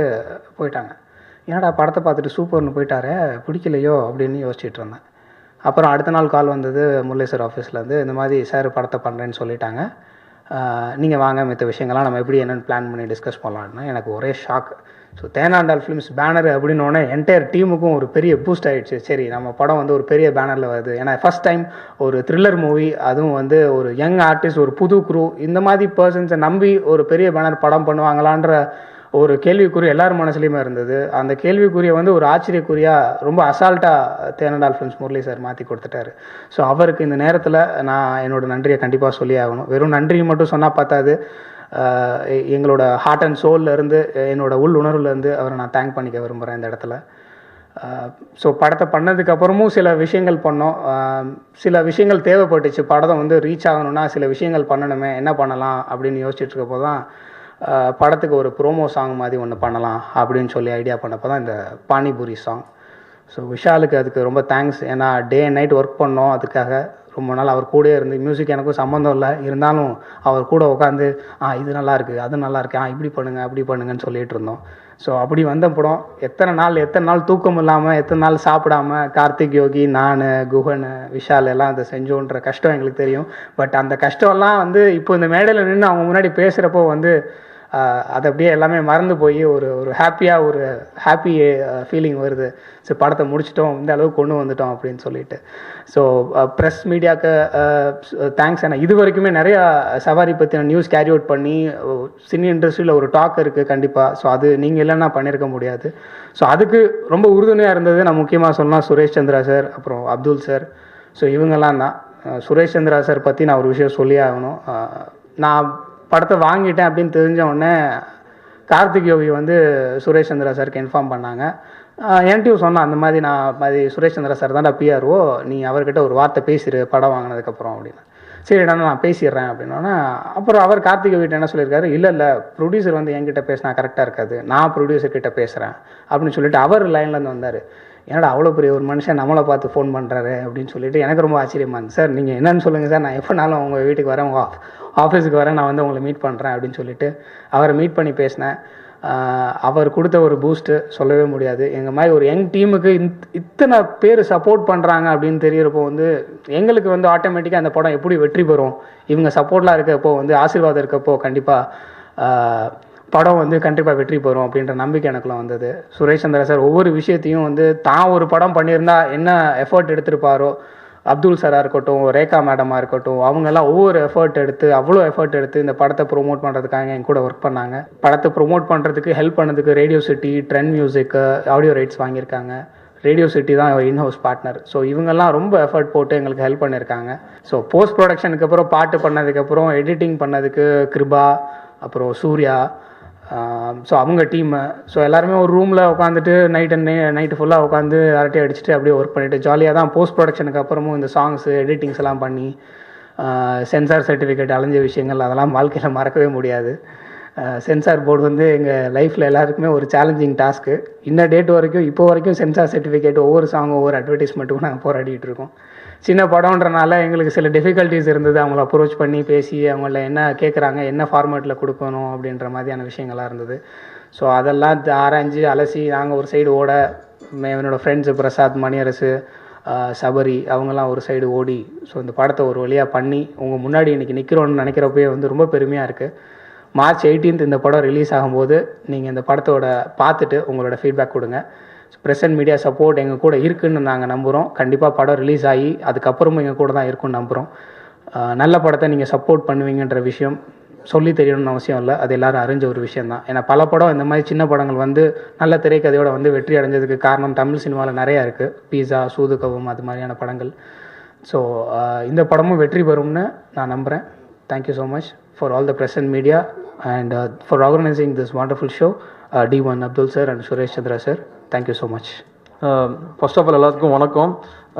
போயிட்டாங்க. ஏன்னா படத்தை பார்த்துட்டு சூப்பர்னு போயிட்டாரே, பிடிக்கலையோ அப்படின்னு யோசிச்சுட்டு இருந்தேன். அப்புறம் அடுத்த நாள் கால் வந்தது முரளி சார் ஆஃபீஸ்லேருந்து, இந்த மாதிரி சார் படத்தை பண்ணுறேன்னு சொல்லிட்டாங்க, நீங்கள் வாங்க மித்த விஷயங்கள்லாம் நம்ம எப்படி என்னென்னு பிளான் பண்ணி டிஸ்கஸ் பண்ணலான்னா எனக்கு ஒரே ஷாக். ஸோ தேனாண்டால் ஃபிலிம்ஸ் பேனர் அப்படின்னோடனே என்டையர் டீமுக்கும் ஒரு பெரிய பூஸ்ட் ஆகிடுச்சு. சரி நம்ம படம் வந்து ஒரு பெரிய பேனரில் வருது. ஏன்னா ஃபஸ்ட் டைம் ஒரு த்ரில்லர் மூவி, அதுவும் வந்து ஒரு யங் ஆர்டிஸ்ட், ஒரு புது குரூ, இந்த மாதிரி பர்சன்ஸை நம்பி ஒரு பெரிய பேனர் படம் பண்ணுவாங்களான்ற ஒரு கேள்விக்குறி எல்லார் மனசுலையுமே இருந்தது. அந்த கேள்விக்குறியை வந்து ஒரு ஆச்சரியக்குறியாக ரொம்ப அசால்ட்டாக தேனாண்டால் ஃபிலிம்ஸ் முரளி சார் மாற்றி கொடுத்துட்டாரு. ஸோ அவருக்கு இந்த நேரத்தில் நான் என்னோடய நன்றியை கண்டிப்பாக சொல்லி ஆகணும். வெறும் நன்றி மட்டும் சொன்னால் பார்த்தாது, எங்களோட ஹார்ட் அண்ட் சோல்லேருந்து, என்னோடய உள் உணர்வுலேருந்து அவரை நான் தேங்க் பண்ணிக்க விரும்புகிறேன் இந்த இடத்துல. ஸோ படத்தை பண்ணதுக்கப்புறமும் சில விஷயங்கள் பண்ணோம். சில விஷயங்கள் தேவைப்பட்டுச்சு. படத்தை வந்து ரீச் ஆகணும்னா சில விஷயங்கள் பண்ணணுமே, என்ன பண்ணலாம் அப்படின்னு யோசிச்சுட்ருக்கப்போ தான் படத்துக்கு ஒரு ப்ரோமோ சாங் மாதிரி ஒன்று பண்ணலாம் அப்படின்னு சொல்லி ஐடியா பண்ணப்போ தான் இந்த பானிபூரி சாங். ஸோ விஷாலுக்கு அதுக்கு ரொம்ப தேங்க்ஸ். ஏன்னா டே அண்ட் நைட் ஒர்க் பண்ணோம் அதுக்காக. ரொம்ப நாள் அவர் கூடயே இருந்து, மியூசிக் எனக்கும் சம்மந்தம் இல்லை, இருந்தாலும் அவர் கூட உட்காந்து இது நல்லாயிருக்கு, அது நல்லாயிருக்கு, இப்படி பண்ணுங்கள் அப்படி பண்ணுங்கன்னு சொல்லிகிட்டு இருந்தோம். ஸோ அப்படி வந்த படம் எத்தனை நாள் தூக்கம் இல்லாமல், எத்தனை நாள் சாப்பிடாம, கார்த்திக் யோகி, நான், குஹன், விஷால் எல்லாம் அதை செஞ்சோன்ற கஷ்டம் எங்களுக்கு தெரியும். பட் அந்த கஷ்டம்லாம் வந்து இப்போ இந்த மேடையில் நின்று அவங்க முன்னாடி பேசுகிறப்போ வந்து அது அப்படியே எல்லாமே மறந்து போய் ஒரு ஹாப்பியாக ஒரு ஹாப்பி ஃபீலிங் வருது. ஸோ படத்தை முடிச்சிட்டோம், இந்த அளவுக்கு கொண்டு வந்துட்டோம் அப்படின்னு சொல்லிட்டு. ஸோ ப்ரெஸ் மீடியாவுக்கு தேங்க்ஸ். ஏன்னா இது வரைக்குமே நிறையா சவாரி பற்றின நியூஸ் கேரி அவுட் பண்ணி சினி இண்டஸ்ட்ரியில் ஒரு டாக் இருக்குது கண்டிப்பாக. ஸோ அது நீங்கள் இல்லைன்னா பண்ணியிருக்க முடியாது. ஸோ அதுக்கு ரொம்ப உறுதுணையாக இருந்தது நான் முக்கியமாக சொன்னால் சுரேஷ் சந்திரா சார், அப்புறம் அப்துல் சார். ஸோ இவங்கெல்லாம் தான். சுரேஷ் சந்திரா சார் பற்றி நான் ஒரு விஷயம் சொல்லி ஆகணும். நான் படத்தை வாங்கிட்டேன் அப்படின்னு தெரிஞ்ச உடனே கார்த்திக் யோகி வந்து சுரேஷ் சந்திரா சாருக்கு இன்ஃபார்ம் பண்ணாங்க. என்கிட்டையும் சொன்னான், அந்த மாதிரி சுரேஷ் சந்திரா சார் தான்டா பிஆர்ஓ, நீ அவர்கிட்ட ஒரு வார்த்தை பேசிடு படம் வாங்கினதுக்கப்புறம் அப்படின்னு. சரிடா நான் பேசிடுறேன் அப்படின்னா, அப்புறம் அவர் கார்த்திக் யோகிட்ட என்ன சொல்லியிருக்காரு, இல்லை ப்ரொடியூசர் வந்து என்கிட்ட பேசினா கரெக்டாக இருக்காது, நான் ப்ரொடியூசர்கிட்ட பேசுகிறேன் அப்படின்னு சொல்லிட்டு அவர் லைன்லேருந்து வந்தார். என்னடா அவ்வளோ பெரிய ஒரு மனுஷன் நம்மளை பார்த்து ஃபோன் பண்ணுறாரு அப்படின்னு சொல்லிட்டு எனக்கு ரொம்ப ஆச்சரியமாக இருந்துச்சு. சார் நீங்கள் என்னன்னு சொல்லுங்கள் சார், நான் எப்போனாலும் உங்கள் வீட்டுக்கு வரேன், உங்கள் ஆஃபீஸுக்கு வரேன், நான் வந்து உங்களை மீட் பண்ணுறேன் அப்படின்னு சொல்லிட்டு அவரை மீட் பண்ணி பேசினேன். அவர் கொடுத்த ஒரு பூஸ்ட்டு சொல்லவே முடியாது. எங்கள் மாதிரி ஒரு யங் டீமுக்கு இத்தனை பேர் சப்போர்ட் பண்ணுறாங்க அப்படின்னு தெரியறப்போ வந்து எங்களுக்கு வந்து ஆட்டோமேட்டிக்காக அந்த படம் எப்படி வெற்றி பெறும், இவங்க சப்போர்ட்லாம் இருக்கப்போ வந்து ஆசீர்வாதம் இருக்கப்போ கண்டிப்பாக படம் வந்து கண்டிப்பாக வெற்றி பெறும் அப்படின்ற நம்பிக்கை எனக்குலாம் வந்தது. சுரேஷ் சந்திரா சார் ஒவ்வொரு விஷயத்தையும் வந்து தான் ஒரு படம் பண்ணியிருந்தா என்ன எஃபர்ட் எடுத்திருப்பாரோ, அப்துல் சாராக இருக்கட்டும், ரேகா மேடமாக இருக்கட்டும், அவங்கெல்லாம் ஒவ்வொரு அவ்வளோ எஃபர்ட் எடுத்து இந்த படத்தை ப்ரொமோட் பண்ணுறதுக்காக என் கூட ஒர்க் பண்ணாங்க. படத்தை ப்ரொமோட் பண்ணுறதுக்கு ஹெல்ப் பண்ணதுக்கு ரேடியோ சிட்டி, ட்ரெண்ட் மியூசிக்கு ஆடியோ ரைட்ஸ் வாங்கியிருக்காங்க. ரேடியோ சிட்டி தான் இன்ஹவுஸ் பார்ட்னர். ஸோ இவங்கெல்லாம் ரொம்ப எஃபர்ட் போட்டு எங்களுக்கு ஹெல்ப் பண்ணியிருக்காங்க. ஸோ போஸ்ட் ப்ரொடக்ஷனுக்கு அப்புறம் பாட்டு பண்ணதுக்கப்புறம் எடிட்டிங் பண்ணதுக்கு கிருபா, அப்புறம் சூர்யா, ஸோ அவங்க டீமு. ஸோ எல்லாருமே ஒரு ரூமில் உட்காந்துட்டு நைட்டு ஃபுல்லாக உட்காந்து அரட்டை அடிச்சுட்டு அப்படியே ஒர்க் பண்ணிவிட்டு ஜாலியாக தான் போஸ்ட் ப்ரொடக்ஷனுக்கு அப்புறமும் இந்த சாங்ஸு எடிட்டிங்ஸ் எல்லாம் பண்ணி சென்சார் சர்டிஃபிகேட் அலைஞ்ச விஷயங்கள் அதெல்லாம் வாழ்க்கையில் மறக்கவே முடியாது. சென்சார் போர்டு வந்து எங்கள் லைஃப்பில் எல்லாருக்குமே ஒரு சேலஞ்சிங் டாஸ்க்கு. இன்ன டேட் வரைக்கும் இப்போ வரைக்கும் சென்சார் சர்டிஃபிகேட் ஒவ்வொரு சாங்கும் ஒவ்வொரு அட்வர்டைஸ்மெண்ட்டுக்கும் நாங்கள் போராடிட்டு இருக்கோம். சின்ன படம்ன்றனால எங்களுக்கு சில டிஃபிகல்ட்டிஸ் இருந்தது. அவங்கள அப்ரோச் பண்ணி பேசி அவங்கள என்ன கேட்குறாங்க, என்ன ஃபார்மேட்டில் கொடுக்கணும் அப்படின்ற மாதிரியான விஷயங்கள்லாம் இருந்தது. ஸோ அதெல்லாம் ஆராய்ஞ்சு அலசி நாங்கள் ஒரு சைடு ஓட, என்னோடய ஃப்ரெண்ட்ஸு பிரசாத், மணியரசு, சபரி அவங்கெல்லாம் ஒரு சைடு ஓடி ஸோ இந்த படத்தை ஒரு வழியாக பண்ணி உங்கள் முன்னாடி இன்றைக்கி நிற்கிறோன்னு நினைக்கிறப்பவே வந்து ரொம்ப பெருமையாக இருக்குது. மார்ச் 18 இந்த படம் ரிலீஸ் ஆகும்போது நீங்கள் இந்த படத்தோட பார்த்துட்டு உங்களோட ஃபீட்பேக் கொடுங்க. ப்ரெஸ் அண்ட் மீடியா சப்போர்ட் எங்கள் கூட இருக்குதுன்னு நாங்கள் நம்புகிறோம். கண்டிப்பாக படம் ரிலீஸ் ஆகி அதுக்கப்புறமும் எங்கள் கூட தான் இருக்குன்னு நம்புகிறோம். நல்ல படத்தை நீங்கள் சப்போர்ட் பண்ணுவீங்கன்ற விஷயம் சொல்லி தெரியணும்னு அவசியம் இல்லை, அது எல்லோரும் அறிஞ்ச ஒரு விஷயம் தான். ஏன்னா பல படம் இந்த மாதிரி சின்ன படங்கள் வந்து நல்ல திரைக்கதையோடு வந்து வெற்றி அடைஞ்சதுக்கு காரணம் தமிழ் சினிமாவில் நிறையா இருக்குது. பீஸா, சூதுகவும் அது மாதிரியான படங்கள். ஸோ இந்த படமும் வெற்றி பெறும்னு நான் நம்புகிறேன். Thank you so much for all the press and media and for organizing this wonderful show, D1 Abdul sir and Suresh Chandra sir. Thank you so much. First of all எல்லாத்துக்கும் வணக்கம்.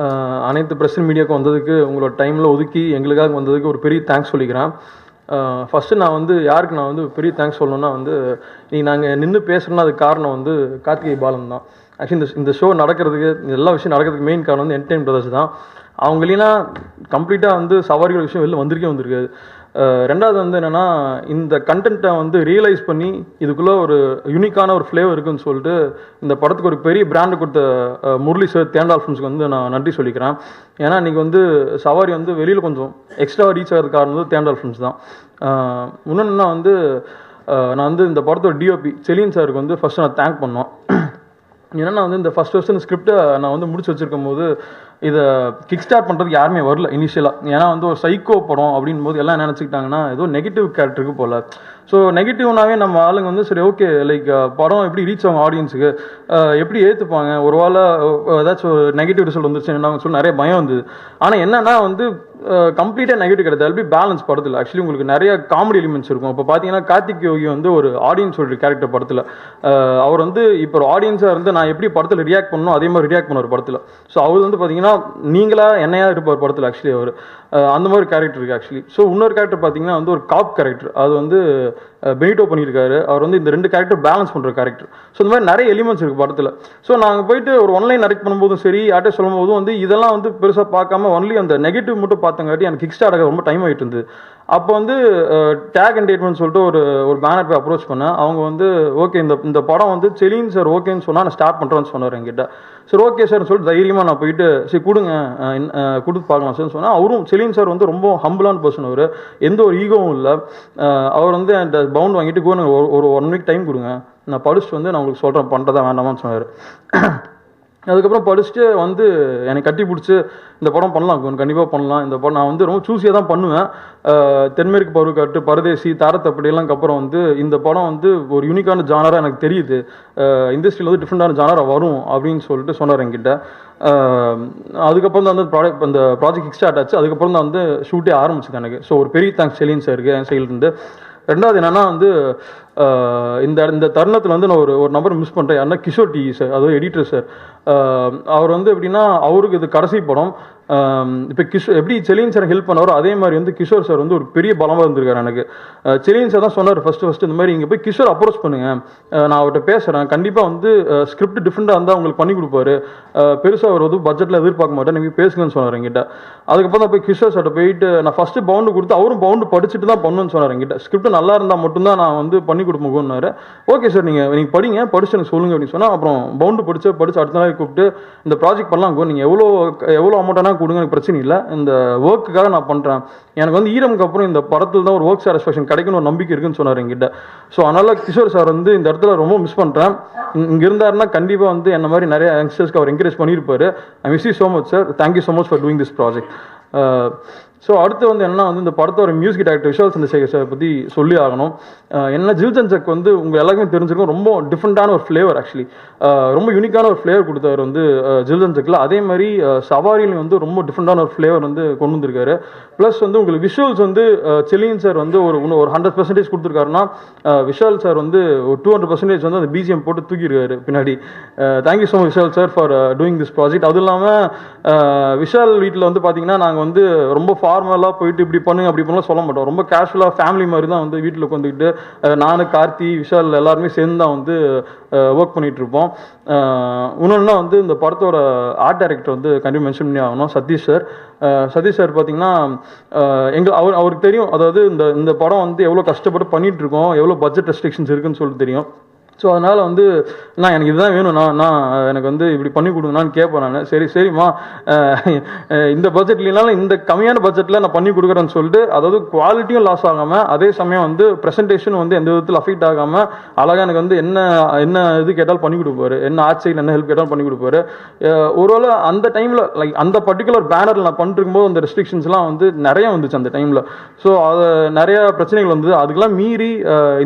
அனைத்து ப்ரெஸ் அண்ட் மீடியாவுக்கும் வந்ததுக்கு, உங்களோட டைமில் ஒதுக்கி எங்களுக்காக வந்ததுக்கு ஒரு பெரிய தேங்க்ஸ் சொல்லிக்கிறேன். ஃபஸ்ட்டு நான் வந்து யாருக்கு நான் வந்து பெரிய தேங்க்ஸ் சொல்லணுன்னா வந்து நாங்கள் நின்று பேசுகிறோன்னா அதுக்கு காரணம் வந்து கார்த்திகை பாலன் தான். ஆக்சுவலி இந்த ஷோ நடக்கிறதுக்கு, எல்லா விஷயம் நடக்கிறதுக்கு மெயின் காரணம் வந்து என்டர்டெயின் பிரதர்ஸ் தான். அவங்க இல்லைன்னா கம்ப்ளீட்டாக வந்து சவாரிகள் விஷயம் வெளில வந்திருக்காது. ரெண்டாவது வந்து என்னென்னா இந்த கண்டென்ட்டை வந்து ரியலைஸ் பண்ணி இதுக்குள்ளே ஒரு யூனிக்கான ஒரு ஃப்ளேவர் இருக்குன்னு சொல்லிட்டு இந்த படத்துக்கு ஒரு பெரிய பிராண்டு கொடுத்த முரளி சார் தேனாண்டால் ஃபிலிம்ஸ்க்கு வந்து நான் நன்றி சொல்லிக்கிறேன். ஏன்னா இன்றைக்கி வந்து சவாரி வந்து வெளியில் கொஞ்சம் எக்ஸ்ட்ரா ரீச் ஆகிறது காரணம் வந்து தேனாண்டால் ஃபிலிம்ஸ் தான். இன்னொன்னா வந்து நான் வந்து இந்த படத்தோட டிஓபி செலின் சாருக்கு வந்து ஃபஸ்ட்டு நான் தேங்க் பண்ணோம். ஏன்னா நான் வந்து இந்த ஃபஸ்ட் ஸ்கிரிப்டை நான் வந்து முடிச்சு வச்சிருக்கும் போது இதை கிக் ஸ்டார்ட் பண்ணுறதுக்கு யாருமே வரல இனிஷியலாக. ஏன்னா வந்து ஒரு சைக்கோ படம் அப்படின் போது எல்லாம் என்ன நினச்சிக்கிட்டாங்கன்னா ஏதோ நெகட்டிவ் கேரக்டருக்கு போகல. ஸோ நெகட்டிவ்னாவே நம்ம ஆளுங்க வந்து சரி ஓகே லைக் படம் எப்படி ரீச் ஆகும் ஆடியன்ஸுக்கு, எப்படி ஏற்றுப்பாங்க, ஒரு வேளை ஏதாச்சும் ஒரு நெகட்டிவ் ரிசல்ட் வந்துருச்சு என்ன சொல்லி நிறைய பயம் வந்தது. ஆனால் என்னன்னா வந்து கம்ப்ளீட்டாக நெகட்டிவ் கிடையாது. அல்பி பேலன்ஸ் படத்தில் ஆக்சுவலி உங்களுக்கு நிறைய காமெடி எலிமெண்ட்ஸ் இருக்கும். இப்போ பார்த்தீங்கன்னா கார்த்திக் யோகி வந்து ஒரு ஆடியன்ஸ் ஒரு கேரக்டர் படத்தில் அவர் வந்து இப்போ ஒரு ஆடியன்ஸாக இருந்து நான் எப்படி படத்தில் ரியாக்ட் பண்ணணும் அதே மாதிரி ரியாக்ட் பண்ணுவார் படத்தில். ஸோ அவர் வந்து பார்த்தீங்கன்னா நீங்களா என்னையா இருப்பார் படத்தில் ஆக்சுவலி அவர் அந்த மாதிரி கேரக்டர் இருக்குது ஆக்சுவலி. ஸோ இன்னொரு கேரக்டர் பார்த்தீங்கன்னா வந்து ஒரு காப் கேரக்டர், அது வந்து பெனிட்டோ பண்ணியிருக்காரு. அவர் வந்து இந்த 2 கேரக்டர் பேலன்ஸ் பண்ணுற கேரக்டர். ஸோ இந்த மாதிரி நிறைய எலிமெண்ட்ஸ் இருக்குது படத்தில். ஸோ நாங்கள் போயிட்டு ஒரு ஒன்லைன் நரெக்ட் பண்ணும்போதும் சரி யார்ட்டே சொல்லும் போதும் வந்து இதெல்லாம் வந்து பெருசாக பார்க்காம ஒன்லி அந்த நெகட்டிவ் மட்டும் பார்த்தங்காட்டி எனக்கு கிக் ஸ்டார்ட் ஆக ரொம்ப டைம் ஆகிட்டு இருந்தது. அப்போ வந்து டேக் என்டர்டைன்மெண்ட் சொல்லிட்டு ஒரு பேனர் போய் அப்ரோச் பண்ணேன். அவங்க வந்து ஓகே இந்த படம் வந்து செலின் சார் ஓகேன்னு சொன்னால் நான் ஸ்டார்ட் பண்ணுறேன்னு சொன்னார் என்கிட்ட. சரி ஓகே சார்னு சொல்லிட்டு தைரியமாக நான் போயிட்டு சரி கொடுங்க கொடுத்து பார்க்கலாம் சார்னு சொன்னால் அவரும் செலின் சார் வந்து ரொம்ப ஹம்பிளான பர்சன், அவர் எந்த ஒரு ஈகோவும் இல்லை. அவர் வந்து அந்த பவுண்ட் வாங்கிட்டு ஒரு 1 வீக் டைம் கொடுங்க, நான் படிச்சுட்டு வந்து நான் உங்களுக்கு சொல்கிறேன் பண்ணுறதா வேண்டாமான்னு சொன்னார். அதுக்கப்புறம் படிச்சுட்டு வந்து எனக்கு கட்டி பிடிச்சி இந்த படம் பண்ணலாம் கண்டிப்பாக பண்ணலாம். இந்த படம் நான் வந்து ரொம்ப சூஸியாக தான் பண்ணுவேன். தென்மேற்கு பருவக்காட்டு, பரதேசி, தாரத்தப்படியெல்லாம் அப்புறம் வந்து இந்த படம் வந்து ஒரு யூனிக்கான ஜானராக எனக்கு தெரியுது, இண்டஸ்ட்ரியில் வந்து டிஃப்ரெண்டான ஜானராக வரும் அப்படின்னு சொல்லிட்டு சொன்னார் என்கிட்ட. அதுக்கப்புறம் தான் வந்து அந்த ப்ராஜெக்ட் கிக் ஸ்டார்ட் ஆச்சு. அதுக்கப்புறம் தான் வந்து ஷூட்டே ஆரம்பிச்சுது எனக்கு. ஸோ ஒரு பெரிய தேங்க்ஸ் செலின் சாருக்கு என் சைட்லேருந்து. ரெண்டாவது என்னன்னா வந்து இந்த தருணத்தில் வந்து நான் ஒரு நம்பர் மிஸ் பண்ணுறேன். யாருன்னா கிஷோர் டி சார், அதாவது எடிட்டர் சார். அவர் வந்து எப்படின்னா அவருக்கு இது கடைசி படம். இப்போ எப்படி செலின் சார் ஹெல்ப் பண்ணாரோ அதே மாதிரி வந்து கிஷோர் சார் வந்து ஒரு பெரிய பலமாக இருந்திருக்காரு எனக்கு. செலின் சார் தான் சொன்னார் ஃபஸ்ட்டு இந்த மாதிரி இங்கே போய் கிஷோர் அப்ரோச் பண்ணுங்க, நான் அவர்கிட்ட பேசுகிறேன், கண்டிப்பாக வந்து ஸ்கிரிப்ட் டிஃப்ரெண்டாக இருந்தால் அவங்களுக்கு பண்ணி கொடுப்பாரு, பெருசாக அவர் வந்து பட்ஜெட்டில் எதிர்பார்க்க மாட்டேன், நீங்கள் பேசுங்கன்னு சொன்னார் என்கிட்ட. அதுக்கப்புறம் தான் போய் கிஷோர் சார்ட்ட போயிட்டு நான் ஃபஸ்ட்டு பவுண்டு கொடுத்து அவரும் பவுண்டு படிச்சுட்டு தான் பண்ணுன்னு சொன்னார் என்கிட்ட. ஸ்கிரிப்ட் நல்லா இருந்தால் மட்டும்தான் நான் வந்து பண்ணி கொடுப்போம்னாரு. ஓகே சார் நீங்கள் படிங்க, படிச்சு எனக்கு சொல்லுங்க அப்படின்னு சொன்னால் அப்புறம் பவுண்டு படிச்சு அடுத்த நாள் கூப்பிட்டு இந்த ப்ராஜெக்ட் பண்ணலாம், நீங்கள் எவ்வளோ அமௌண்ட்டானா கொடுங்க, எனக்கு பிரச்சனை இல்லை, இந்த ஒர்க்குக்காக நான் பண்ணுறேன், எனக்கு வந்து ஈரமுக்கு அப்புறம் இந்த படத்தில் தான் ஒரு ஒர்க் சாட்டிஸ்ஃபேக்ஷன் கிடைக்குன்னு ஒரு நம்பிக்கை இருக்குன்னு சொன்னார் என்கிட்ட. ஸோ அதனால் கிஷோர் சார் வந்து இந்த இடத்துல ரொம்ப மிஸ் பண்ணுறேன். இங்கே இருந்தாருன்னா கண்டிப்பாக வந்து என்ன மாதிரி நிறைய யங்ஸ்டர்ஸ்க்கு அவர் என்கரேஜ் பண்ணியிருப்பாரு. I miss you so much sir, thank you so much for doing this project. So அடுத்து வந்து என்ன வந்து இந்த படத்தோட music director Vishal Chandrasekhar sir பற்றி சொல்லி ஆகணும். என்ன ஜில்ஜன் சக் வந்து உங்கள் எல்லாருக்குமே தெரிஞ்சிருக்கும், ரொம்ப டிஃப்ரெண்ட்டான ஒரு ஃப்ளேவர், ஆக்சுவலி ரொம்ப யூனிக்கான ஒரு ஃப்ளேவர் கொடுத்தவர் வந்து ஜில்ஜன் சக்கில். அதே மாதிரி சவாரிலையும் வந்து ரொம்ப டிஃப்ரெண்ட்டான ஒரு ஃப்ளேவர் வந்து கொண்டு வந்திருக்காரு. ப்ளஸ் வந்து உங்களுக்கு விஷுவல்ஸ் வந்து செலின் சார் வந்து ஒரு 100% கொடுத்துருக்காருன்னா விஷால் சார் வந்து ஒரு 200% வந்து அந்த பிஜிஎம் போட்டு தூக்கியிருக்காரு பின்னாடி. Thank you so much Vishal sir for doing this project. அதுவும் இல்லாமல் விஷால் வீட்டில் வந்து பார்த்தீங்கன்னா நாங்கள் வந்து ரொம்ப ஃபார்மலாக போயிட்டு இப்படி பண்ணுங்க அப்படி பண்ணலாம் சொல்ல மாட்டோம். ரொம்ப கேஷுவலாக ஃபேமிலி மாதிரி தான் வந்து வீட்டில் உட்காந்துக்கிட்டு நான், கார்த்தி, விஷால் எல்லாருமே சேர்ந்து தான் வந்து ஒர்க் பண்ணிகிட்டு இருப்போம். இன்னொன்னா வந்து இந்த படத்தோட ஆர்ட் டைரக்டர் வந்து கண்டிப்பாக மென்ஷன் பண்ணி ஆகணும், சதீஷ் சார். சதீஷ் சார் பார்த்தீங்கன்னா அவருக்கு தெரியும், அதாவது இந்த படம் வந்து எவ்வளோ கஷ்டப்பட்டு பண்ணிகிட்டு இருக்கோம், எவ்வளோ பட்ஜெட் ரெஸ்ட்ரிக்ஷன்ஸ் இருக்குன்னு சொல்லிட்டு தெரியும். ஸோ அதனால் வந்து நான் எனக்கு இதுதான் வேணும், நான் எனக்கு வந்து இப்படி பண்ணி கொடுங்கண்ணான்னு கேட்பேன் நான். சரிம்மா இந்த பட்ஜெட்லாம் இந்த கம்மியான பட்ஜெட்டில் நான் பண்ணி கொடுக்குறேன்னு சொல்லிட்டு, அதாவது குவாலிட்டியும் லாஸ் ஆகாமல் அதே சமயம் வந்து ப்ரெசன்டேஷன் வந்து எந்த விதத்தில் அஃபெக்ட் ஆகாமல் அழகாக எனக்கு வந்து என்ன இது கேட்டாலும் பண்ணி கொடுப்பாரு, என்ன ஆர்ட் சைடில் என்ன ஹெல்ப் கேட்டாலும் பண்ணி கொடுப்பாரு. ஒருவேளை அந்த டைமில் லைக் அந்த பர்டிகுலர் பேனரில் நான் பண்ணிருக்கும்போது அந்த ரெஸ்ட்ரிக்ஷன்ஸ்லாம் வந்து நிறைய வந்துச்சு அந்த டைமில். ஸோ அது நிறைய பிரச்சனைகள் வந்தது. அதுக்கெல்லாம் மீறி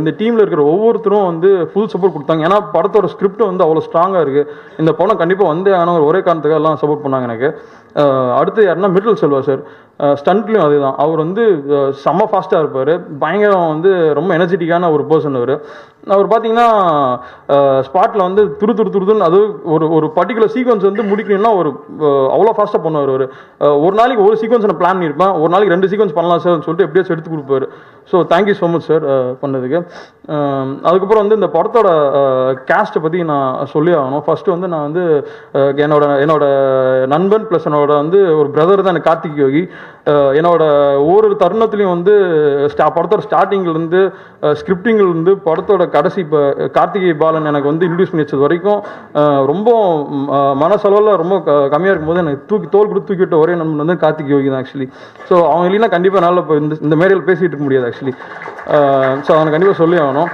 இந்த டீமில் இருக்கிற ஒவ்வொருத்தரும் வந்து ஃபுல் சப்போர்ட் கொடுத்தாங்க. ஏன்னா படத்தோட ஸ்கிரிப்ட் வந்து அவ்வளோ ஸ்ட்ராங்காக இருக்குது, இந்த படம் கண்டிப்பாக வந்தே ஆனால் ஒரே காரணத்துக்காக எல்லாம் சப்போர்ட் பண்ணாங்க எனக்கு. அடுத்து யாருன்னா மிர்டல் செல்வா சார், ஸ்டண்ட்லையும் அதுதான். அவர் வந்து செம்ம ஃபாஸ்ட்டாக இருப்பார், பயங்கரம் வந்து ரொம்ப எனர்ஜெட்டிக்கான ஒரு பர்சன். அவர் பார்த்தீங்கன்னா ஸ்பாட்டில் வந்து துருதுன்னு அது ஒரு பர்டிகுலர் சீக்வன்ஸ் வந்து முடிக்கணும்னா அவ்வளோ ஃபாஸ்ட்டாக பண்ணுவார். ஒரு நாளைக்கு ஒரு சீக்வன்ஸ் நான் பிளான் பண்ணியிருப்பேன், ஒரு நாளைக்கு 2 சீக்வன்ஸ் பண்ணலாம் சார்னு சொல்லிட்டு எப்படியாச்சும் எடுத்து கொடுப்பாரு. So thank you so much sir பண்ணதுக்கு. அதுக்கப்புறம் வந்து இந்த படத்தோட கேஸ்ட்டை பற்றி நான் சொல்லி ஆகணும். ஃபஸ்ட்டு வந்து நான் வந்து என்னோட நண்பன் ப்ளஸ் என்னோட என்னோட வந்து ஒரு பிரதர் தான் எனக்கு கார்த்திக் யோகி. என்னோட ஒரு தருணத்துலையும் வந்து படத்தோட ஸ்டார்டிங்லேருந்து ஸ்கிரிப்டிங்லேருந்து படத்தோட கடைசி இப்போ கார்த்திகை பாலன் எனக்கு வந்து இன்ட்ரடியூஸ் பண்ணி வச்சது வரைக்கும் ரொம்ப மனசளவில் ரொம்ப கம்மியாக இருக்கும்போது எனக்கு தோல் கொடுத்து தூக்கி விட்ட ஒரே நண்பன் வந்து கார்த்திக் யோகி தான் ஆக்சுவலி. ஸோ அவங்க இல்லைன்னா கண்டிப்பாக என்னால் இப்போ இந்த மேடையில் பேசிகிட்டு இருக்க முடியாது ஆக்சுவலி. ஸோ அவனை கண்டிப்பாக சொல்லி ஆகணும்.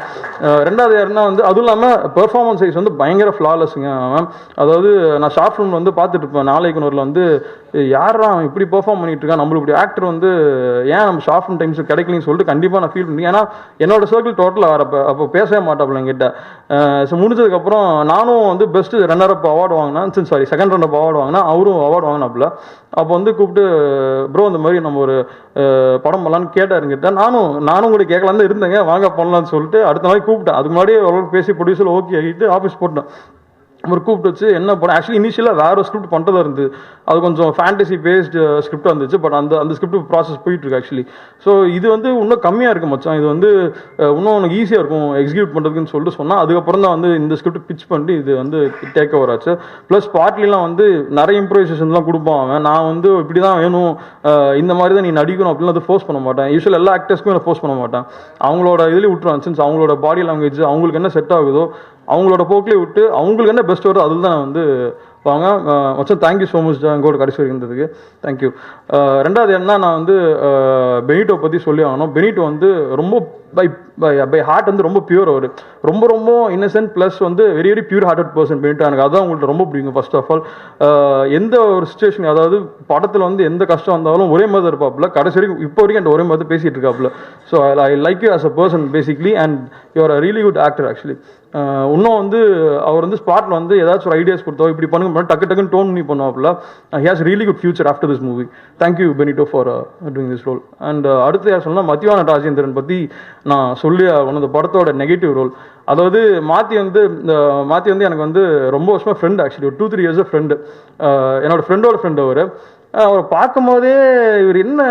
ரெண்டாவது யாருன்னா வந்து அதுவும் இல்லாமல் பெர்ஃபார்மன்ஸ் வைஸ் வந்து பயங்கர ஃப்ளாலெஸ்ஸுங்க அவன். அதாவது நான் ஷார்ட் ஃபிலிம் வந்து பார்த்துட்டு இருப்பேன் நாளைக்குனூரில் வந்து யாரா அவன் இப்படி பெர்ஃபார்ம் பண்ணிட்டு இருக்கான், நம்மளுக்கு இப்படி ஆக்டர் வந்து ஏன் நம்ம ஷார்ட் ஃபிலிம் டைம்ஸ் கிடைக்கலன்னு சொல்லிட்டு கண்டிப்பாக நான் ஃபீல் பண்ணி. ஏன்னா என்னோட சர்க்கிள் டோட்டலாக வரப்போ அப்போ பேசவே மாட்டாப்புல என்கிட்ட. ஸோ முடிஞ்சதுக்கப்புறம் நானும் வந்து பெஸ்ட்டு ரன்னர் அப் அவார்டு வாங்கினேன், sorry second runner up award வாங்கினேன், அவரும் அவார்டு வாங்கினாப்புல. அப்போ வந்து கூப்பிட்டு ப்ரோ இந்த மாதிரி நம்ம ஒரு படம் பண்ணலான்னு கேட்டாருங்கிட்ட நானும் கூட கேட்கலான்னு தான் இருந்தேங்க, வாங்க பண்ணலான்னு சொல்லிட்டு அடுத்த நாள் கூப்பிட்டேன். அதுக்கு முன்னாடியே ஓரளவுக்கு பேசி ப்ரொடியூசர் ஓகே ஆகிட்டு ஆஃபீஸ் போட்டேன். ஒரு கூப்பிட்டு வச்சு என்ன படம் ஆக்சுவலி இனிஷியலாக வேறு ஒரு ஸ்கிரிப்ட் பண்ணுறதா இருந்தது. அது கொஞ்சம் ஃபேண்டசி பேஸ்டு ஸ்கிரிப்டாக இருந்துச்சு. பட் அந்த ஸ்கிரிப்ட் ப்ராசஸ் போயிட்டுருக்கு ஆக்சுவலி. ஸோ இது வந்து இன்னும் கம்மியாக இருக்குது மச்சான், இது வந்து இன்னும் உனக்கு ஈஸியாக இருக்கும் எக்ஸிக்யூட் பண்ணுறதுக்குன்னு சொல்லிட்டு சொன்னால் அதுக்கப்புறம் தான் வந்து இந்த ஸ்கிரிப்ட் பிச் பண்ணி இது வந்து டேக் ஓவர் ஆச்சு. ப்ளஸ் பார்ட்லிலாம் வந்து நிறைய இம்ப்ரோவைசேஷன்லாம் கொடுப்பான் அவன். நான் வந்து இப்படி தான் வேணும், இந்த மாதிரி தான் நீ நடிக்கணும் அப்படிலாம் வந்து ஃபோர்ஸ் பண்ண மாட்டேன். யூஸ்வல் எல்லா ஆக்டர்ஸ்க்கும் நான் ஃபோர்ஸ் பண்ண மாட்டேன். அவங்களோட இதுலேயே விட்டுருவான். சின்ஸ் அவங்களோட பாடி லாங்குவேஜ் அவங்களுக்கு என்ன செட் ஆகுதோ அவங்களோட போக்கிலே விட்டு அவங்களுக்கு என்ன பெஸ்ட் வருதோ அதில் தான் நான் வந்து வாங்க மச்சான். தேங்க்யூ ஸோ மச் எங்கூட கடைசி வரைக்கும் இருந்ததுக்கு தேங்க்யூ. ரெண்டாவது என்ன நான் வந்து பெனிட்டோ பற்றி சொல்லி ஆகணும். பெனிட்டோ வந்து ரொம்ப பை ஹார்ட் வந்து ரொம்ப பியூர். அவர் ரொம்ப ரொம்ப இன்னசென்ட் ப்ளஸ் வந்து very very pure hearted person Benito. எனக்கு அதான் உங்கள்கிட்ட ரொம்ப பிடிக்கும். ஃபர்ஸ்ட் ஆஃப் ஆல் எந்த ஒரு சுச்சுவேஷன் அதாவது படத்தில் வந்து எந்த கஷ்டம் வந்தாலும் ஒரே மாதிரி இருப்பாப்புல. கடைசி வரைக்கும் இப்போ வரைக்கும் என்கிட்ட ஒரே மாதிரி பேசிகிட்டு இருக்காப்புல. So I like you as a person basically and you are a really good actor actually. இன்னும் வந்து அவர் வந்து ஸ்பாட்டில் வந்து ஏதாச்சும் ஒரு ஐடியாஸ் கொடுத்தோ இப்படி பண்ணுங்க டக்குன்னு டோன் பண்ணி பண்ணுவாப்புல. He has really good future after this movie. Thank you Benito for doing this role. And அடுத்து யார் சொன்னால் மத்திவான ராஜேந்திரன் பற்றி நான் சொல்லி அந்த படத்தோட நெகட்டிவ் ரோல். அதாவது மாத்தி வந்து எனக்கு வந்து ரொம்ப வருஷமாக ஃப்ரெண்ட் ஆக்சுவலி. ஒரு 2-3 இயர்ஸாக ஃப்ரெண்டு. என்னோட ஃப்ரெண்டோட ஃப்ரெண்டு அவரை பார்க்கும் போதே இவர் என்ன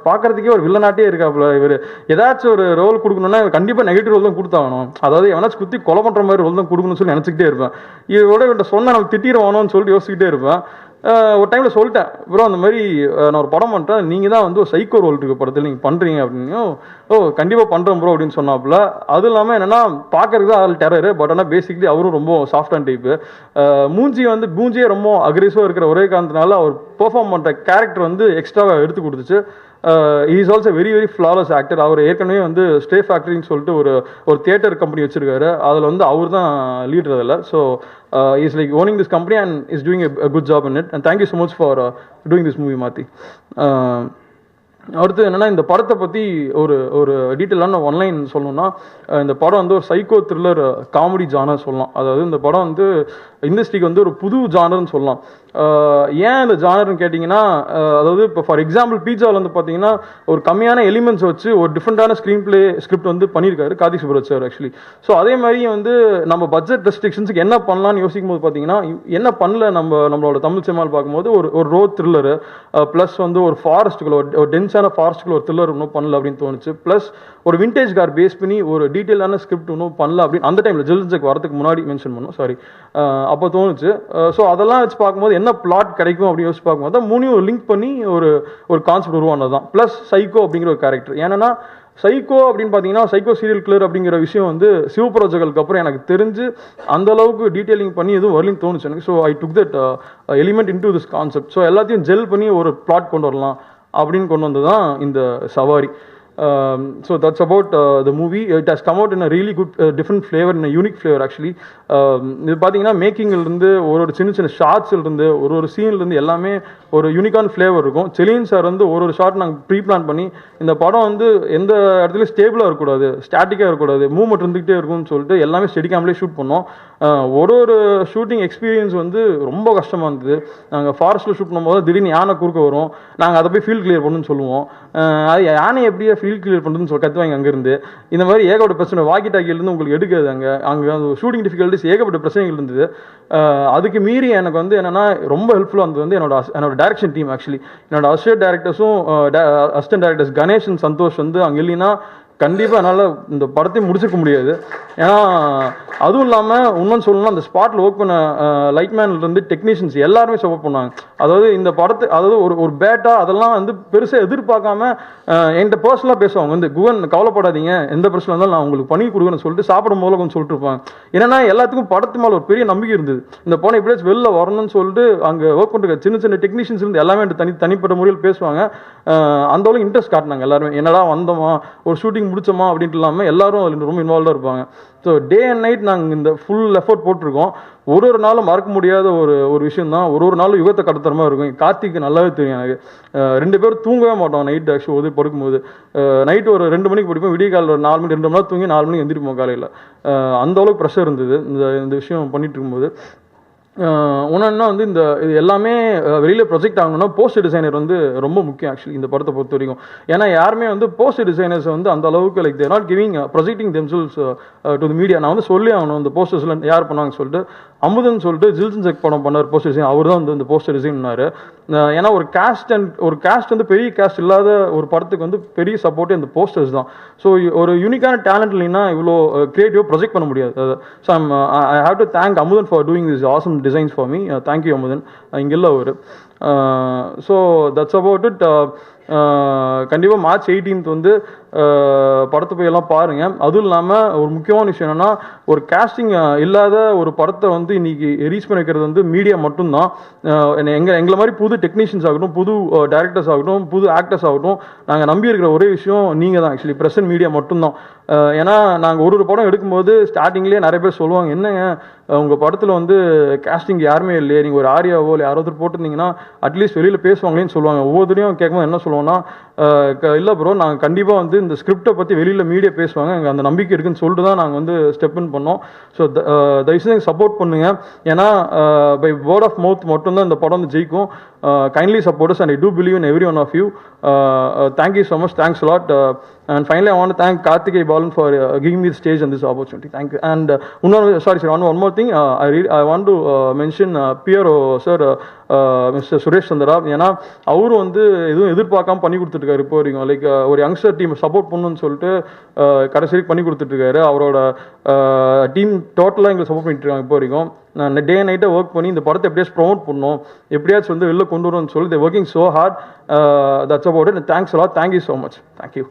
பார்க்கறதுக்கே ஒரு வில்லனாட்டே இருக்காப்புல. இவர் ஏதாச்சும் ஒரு ரோல் கொடுக்கணும்னா கண்டிப்பாக நெகட்டிவ் ரோல் தான் கொடுத்தாகணும். அதாவது எவனாச்சும் குத்தி கொலை பண்ணுற மாதிரி ரோல் தான் கொடுக்கணும்னு சொல்லி நினச்சிக்கிட்டே இருப்பேன். இவரோட சொன்னால் நம்ம திட்டிடுவானோன்னு சொல்லிட்டு யோசிச்சுக்கிட்டே இருப்பேன். ஒரு டைமில் சொல்லிட்டேன் ப்ரோ அந்த மாதிரி நான் ஒரு படம் பண்ணுறேன், நீங்கள் தான் வந்து ஒரு சைக்கோ ரோல் இருக்க படத்தில் நீங்கள் பண்ணுறீங்க அப்படின்னு. கண்டிப்பாக பண்ணுறோம் ப்ரோ அப்படின்னு சொன்னாப்புல. அது இல்லாமல் என்னென்னா பார்க்கறதுக்கு தான் ஆள் டெரரு. பட் ஆனால் பேசிக்லி அவரும் ரொம்ப சாஃப்டான டைப்பு. மூஞ்சியே ரொம்ப அக்ரெசிவாக இருக்கிற ஒரே காரணத்தினால அவர் பெர்ஃபார்ம் பண்ணுற கேரக்டர் வந்து எக்ஸ்ட்ராவாக எடுத்து கொடுத்துச்சு. Is also very very flawless actor. அவர் ஏற்கனவே வந்து ஸ்டே ஃபேக்டரின்னு சொல்லிட்டு ஒரு தியேட்டர் கம்பெனி வச்சிருக்காரு. அதில் வந்து அவர் தான் லீடர் அதில். So is like owning this company and is doing a good job in it. And thank you so much for doing this movie மாற்றி. அடுத்து என்னென்னா இந்த படத்தை பற்றி ஒரு டீட்டெயிலான ஒன்லைன் சொல்லணும்னா இந்த படம் வந்து ஒரு சைக்கோ த்ரில்லர் காமெடி ஜானர் சொல்லலாம். அதாவது இந்த படம் வந்து இண்டஸ்ட்ரிக்கு வந்து ஒரு புது ஜானர்னு சொல்லலாம். ஏன் இந்த ஜானர்னு கேட்டிங்கன்னா அதாவது இப்போ ஃபார் எக்ஸாம்பிள் பீட்சாவில் வந்து பார்த்தீங்கன்னா ஒரு கம்மியான எலிமெண்ட்ஸ் வச்சு ஒரு டிஃப்ரெண்ட்டான ஸ்கிரிப்ட் வந்து பண்ணியிருக்காரு Karthik Subbaraj sir actually. So அதே மாதிரி வந்து நம்ம பட்ஜெட் ரெஸ்ட்ரிக்ஷன்ஸுக்கு என்ன பண்ணலான்னு யோசிக்கும் போது பார்த்தீங்கன்னா என்ன பண்ணல நம்மளோட தமிழ் சினிமாவில் பார்க்கும்போது ஒரு ரோட் த்ரில்லரு ப்ளஸ் வந்து ஒரு ஃபாரஸ்ட்டுக்குள்ள ஒரு டென்ஸான ஃபாரஸ்ட்டுக்குள்ள ஒரு த்ரில்லர் இன்னும் பண்ணல அப்படின்னு தோணுச்சு. ப்ளஸ் ஒரு விண்டேஜ் கார் பேஸ் பண்ணி ஒரு டீட்டெயிலான ஸ்கிரிப்ட் இன்னும் பண்ணல அப்படின்னு அந்த டைமில் ஜெல்ஜெக் வரதுக்கு முன்னாடி மென்ஷன் பண்ணோம் சாரி அப்போ தோணுச்சு. ஸோ அதெல்லாம் வச்சு பார்க்கும்போது என்ன பிளாட் கிடைக்கும் அப்படின்னு யோசிச்சு பார்க்கும்போது தான் மூணையும் லிங்க் பண்ணி ஒரு கான்செப்ட் உருவானது தான். ப்ளஸ் சைக்கோ அப்படிங்கிற ஒரு கேரக்டர். ஏன்னா சைக்கோ அப்படின்னு பார்த்தீங்கன்னா சைக்கோ சீரியல் கில்லர் அப்படிங்கிற விஷயம் வந்து சிவபுரோஜகளுக்கு அப்புறம் எனக்கு தெரிஞ்சு அந்த அளவுக்கு டீட்டெயிலிங் பண்ணி எதுவும் வரலின்னு தோணுச்சு எனக்கு. So I took that element in to this concept. So எல்லாத்தையும் ஜெல் பண்ணி ஒரு பிளாட் கொண்டு வரலாம் அப்படின்னு கொண்டு வந்து தான் இந்த சவாரி. So that's about the movie. It has come out in a really good different flavor, in a unique flavor actually. இது பார்த்தீங்கன்னா மேக்கிங்லேருந்து ஒரு சின்ன ஷார்ட்ஸ்லேருந்து ஒரு சீன்லேருந்து எல்லாமே ஒரு யூனிக்கான ஃப்ளேவர் இருக்கும். செலின் சார் வந்து ஒரு ஷார்ட் நாங்கள் ப்ரீ பிளான் பண்ணி இந்த படம் வந்து எந்த இடத்துலையும் ஸ்டேபிளாக இருக்கக்கூடாது, ஸ்டாட்டிக்காக இருக்கக்கூடாது, மூவ்மெண்ட் இருந்துகிட்டே இருக்கும்னு சொல்லிட்டு எல்லாமே ஸ்டெடிகாம்லேயே ஷூட் பண்ணோம். ஒரு ஷூட்டிங் எக்ஸ்பீரியன்ஸ் வந்து ரொம்ப கஷ்டமாக இருந்தது. நாங்கள் ஃபாரஸ்ட்டில் ஷூட் பண்ணும்போது திடீர்னு யானை குறுக்க வரும், நாங்கள் அதை போய் ஃபீல்ட் கிளியர் பண்ணணும்னு சொல்லுவோம். அது யானை எப்படியே ஃபீல்ட் கிளியர் பண்ணுறதுன்னு சொல்லி கற்றுவாங்க அங்கேருந்து. இந்த மாதிரி ஏகப்பட்ட பிரச்சனை வாக்கி டாக்கியிலேருந்து உங்களுக்கு எடுக்காது. அங்கே ஷூட்டிங் டிஃபிகல்ட்டிஸ் ஏகப்பட்ட பிரச்சனைகள் இருந்தது. அதுக்கு மீறி எனக்கு வந்து என்னென்னா ரொம்ப ஹெல்ப்ஃபுல்லாக இருந்தது வந்து என்னோட டைரக்ஷன் டீம் ஆக்சுவலி. என்னோட அசிஸ்டன்ட் டைரக்டர்ஸும் assistant directors Ganesh and Santhosh வந்து அங்கே இல்லைன்னா கண்டிப்பாக என்னால் இந்த படத்தையும் முடிச்சிருக்க முடியாது. ஏன்னா அதுவும் இல்லாமல் இன்னொன்று சொல்லணும்னா அந்த ஸ்பாட்டில் ஒர்க் பண்ண லைட்மேன்லேருந்து டெக்னீஷியன்ஸ் எல்லாருமே சப்போர்ட் பண்ணாங்க. அதாவது இந்த படத்தை அதாவது ஒரு பேட்டா அதெல்லாம் வந்து பெருசாக எதிர்பார்க்காம என்கிட்ட பர்சனலாக பேசுவாங்க. வந்து குவன் கவலைப்படாதீங்க, எந்த பிரச்சனை இருந்தாலும் நான் உங்களுக்கு பண்ணி கொடுக்குறேன்னு சொல்லிட்டு சாப்பிடும் போது கொஞ்சம் சொல்லிட்டு இருப்பாங்க. ஏன்னா எல்லாத்துக்கும் படத்து மேலே ஒரு பெரிய நம்பிக்கை இருந்தது. இந்த படம் எப்படியாச்சும் வெளில வரணும்னு சொல்லிட்டு அங்கே ஒர்க் பண்ணுற சின்ன சின்ன டெக்னீஷியன்ஸ் இருந்து எல்லாமே தனிப்பட்ட முறையில் பேசுவாங்க. அந்த அளவுக்கு இன்ட்ரெஸ்ட் காட்டினாங்க எல்லாருமே. என்னடா வந்தோமா ஒரு ஷூட்டிங் முடிச்சோமா அப்படின்ட்டு இல்லாமல் எல்லாரும் அதில் ரொம்ப இன்வால்வாக இருப்பாங்க. ஸோ டே அண்ட் நைட் நாங்கள் இந்த ஃபுல் எஃபர்ட் போட்டிருக்கோம். ஒரு நாளும் மறக்க முடியாத ஒரு விஷயம் தான். ஒரு நாளும் யுகத்தை கடத்துறமா இருக்கும். கார்த்திக்கு நல்லாவே தெரியும் எனக்கு. 2 பேரும் தூங்கவே மாட்டோம் நைட் ஆக்சுவலி படுக்கும்போது. நைட்டு ஒரு 2 மணிக்கு படிப்போம், விடிய காலையில் ஒரு 4 மணி 2 மணி நேரம் தூங்கி 4 மணிக்கு எந்திரிப்போம் காலையில். அந்த அளவுக்கு ப்ரெஷர் இருந்தது இந்த விஷயம் பண்ணிட்டு இருக்கும்போது. ஒன்றுன்னா வந்து இது எல்லாமே வெளியில் ப்ரொஜெக்ட் ஆகணும்னா போஸ்டர் டிசைனர் வந்து ரொம்ப முக்கியம் ஆக்சுவலி இந்த படத்தை பொறுத்த வரைக்கும். ஏன்னா யாருமே வந்து போஸ்டர் டிசைனர்ஸ் வந்து அந்த அளவுக்கு like there not giving projecting themselves to the media. நான் வந்து சொல்லி ஆகணும் இந்த போஸ்டர்ஸ்லாம் யார் பண்ணாங்கன்னு சொல்லிட்டு. அமுதன் சொல்லிட்டு ஜில்சன் செக் படம் பண்ணார் போஸ்டர் டிசைன். அவர் தான் வந்து இந்த போஸ்டர் டிசைன் பண்ணார். ஏன்னா ஒரு கேஸ்ட் வந்து பெரிய கேஸ்ட் இல்லாத ஒரு படத்துக்கு வந்து பெரிய சப்போர்ட்டே இந்த போஸ்டர்ஸ் தான். ஸோ ஒரு யூனிக்கான டேலண்ட் இல்லைன்னா இவ்வளோ கிரியேட்டிவாக ப்ரொஜெக்ட் பண்ண முடியாது. So I have to thank Amudhan for doing this awesome designs for me. Thank you Amudan. இங்கெல்ல ஒரு so that's about it. கண்டிப்பாக March 18th வந்து படத்தை போய் எல்லாம் பாருங்கள். அதுவும் இல்லாமல் ஒரு முக்கியமான விஷயம் என்னென்னா ஒரு கேஸ்டிங் இல்லாத ஒரு படத்தை வந்து இன்னைக்கு ரீச் பண்ண வைக்கிறது வந்து மீடியா மட்டும்தான். எங்களை மாதிரி புது டெக்னீஷியன்ஸ் ஆகட்டும், புது டைரக்டர்ஸ் ஆகட்டும், புது ஆக்டர்ஸ் ஆகட்டும், நாங்கள் நம்பி இருக்கிற ஒரே விஷயம் நீங்கள் தான் ஆக்சுவலி ப்ரெஸ் அண்ட் மீடியா மட்டும்தான். ஏன்னா நாங்கள் ஒரு படம் எடுக்கும்போது ஸ்டார்டிங்லேயே நிறைய பேர் சொல்லுவாங்க, என்னங்க உங்கள் படத்தில் வந்து கேஸ்டிங் யாருமே இல்லையே, நீங்கள் ஒரு ஆரியாவோ இல்லை யாராவது போட்டிருந்தீங்கன்னா அட்லீஸ்ட் வெளியில் பேசுவாங்களேன்னு சொல்லுவாங்க. ஒவ்வொருத்தரையும் கேட்கும்போது என்ன சொல்லுவோம்னா, இல்லை ப்ரோ நாங்கள் கண்டிப்பாக வந்து இந்த ஸ்கிரிப்டை பற்றி வெளியில் மீடியா பேசுவாங்க, எங்கள் அந்த நம்பிக்கை இருக்குன்னு சொல்லிட்டு தான் நாங்கள் வந்து ஸ்டெப் இன் பண்ணோம். ஸோ தயவுசெய்து சப்போர்ட் பண்ணுங்கள். ஏன்னா பை வேர்ட் ஆஃப் மவுத் மட்டும்தான் இந்த படம் வந்து ஜெயிக்கும். Kindly support us and I do believe in every one of you. Thank you so much. Thanks lot. And finally, I want to thank Karthikey Balan for giving me the stage and this opportunity. Thank you. And one more thing. I want to mention Piero sir, Mr. Suresh Chandra. ஏன்னா அவரும் வந்து எதுவும் எதிர்பார்க்காம பண்ணி கொடுத்துருக்காரு. இப்போ வரைக்கும் like ஒரு யங்ஸ்டர் டீம் சப்போர்ட் பண்ணணும்னு சொல்லிட்டு கடைசி வரைக்கும் பண்ணி கொடுத்துட்ருக்காரு. அவரோட டீம் டோட்டலாக எங்களுக்கு சப்போர்ட் பண்ணிட்டு இருக்காங்க இப்போ வரைக்கும். நான் டே நைட்டாக ஒர்க் பண்ணி இந்த படத்தை எப்படியாச்சும் ப்ரொமோட் பண்ணணும், எப்படியாச்சும் வந்து வெளில கொண்டு வரணும்னு சொல்லி they're working so hard. That's about it. Thanks a lot. Thank you so much. Thank you.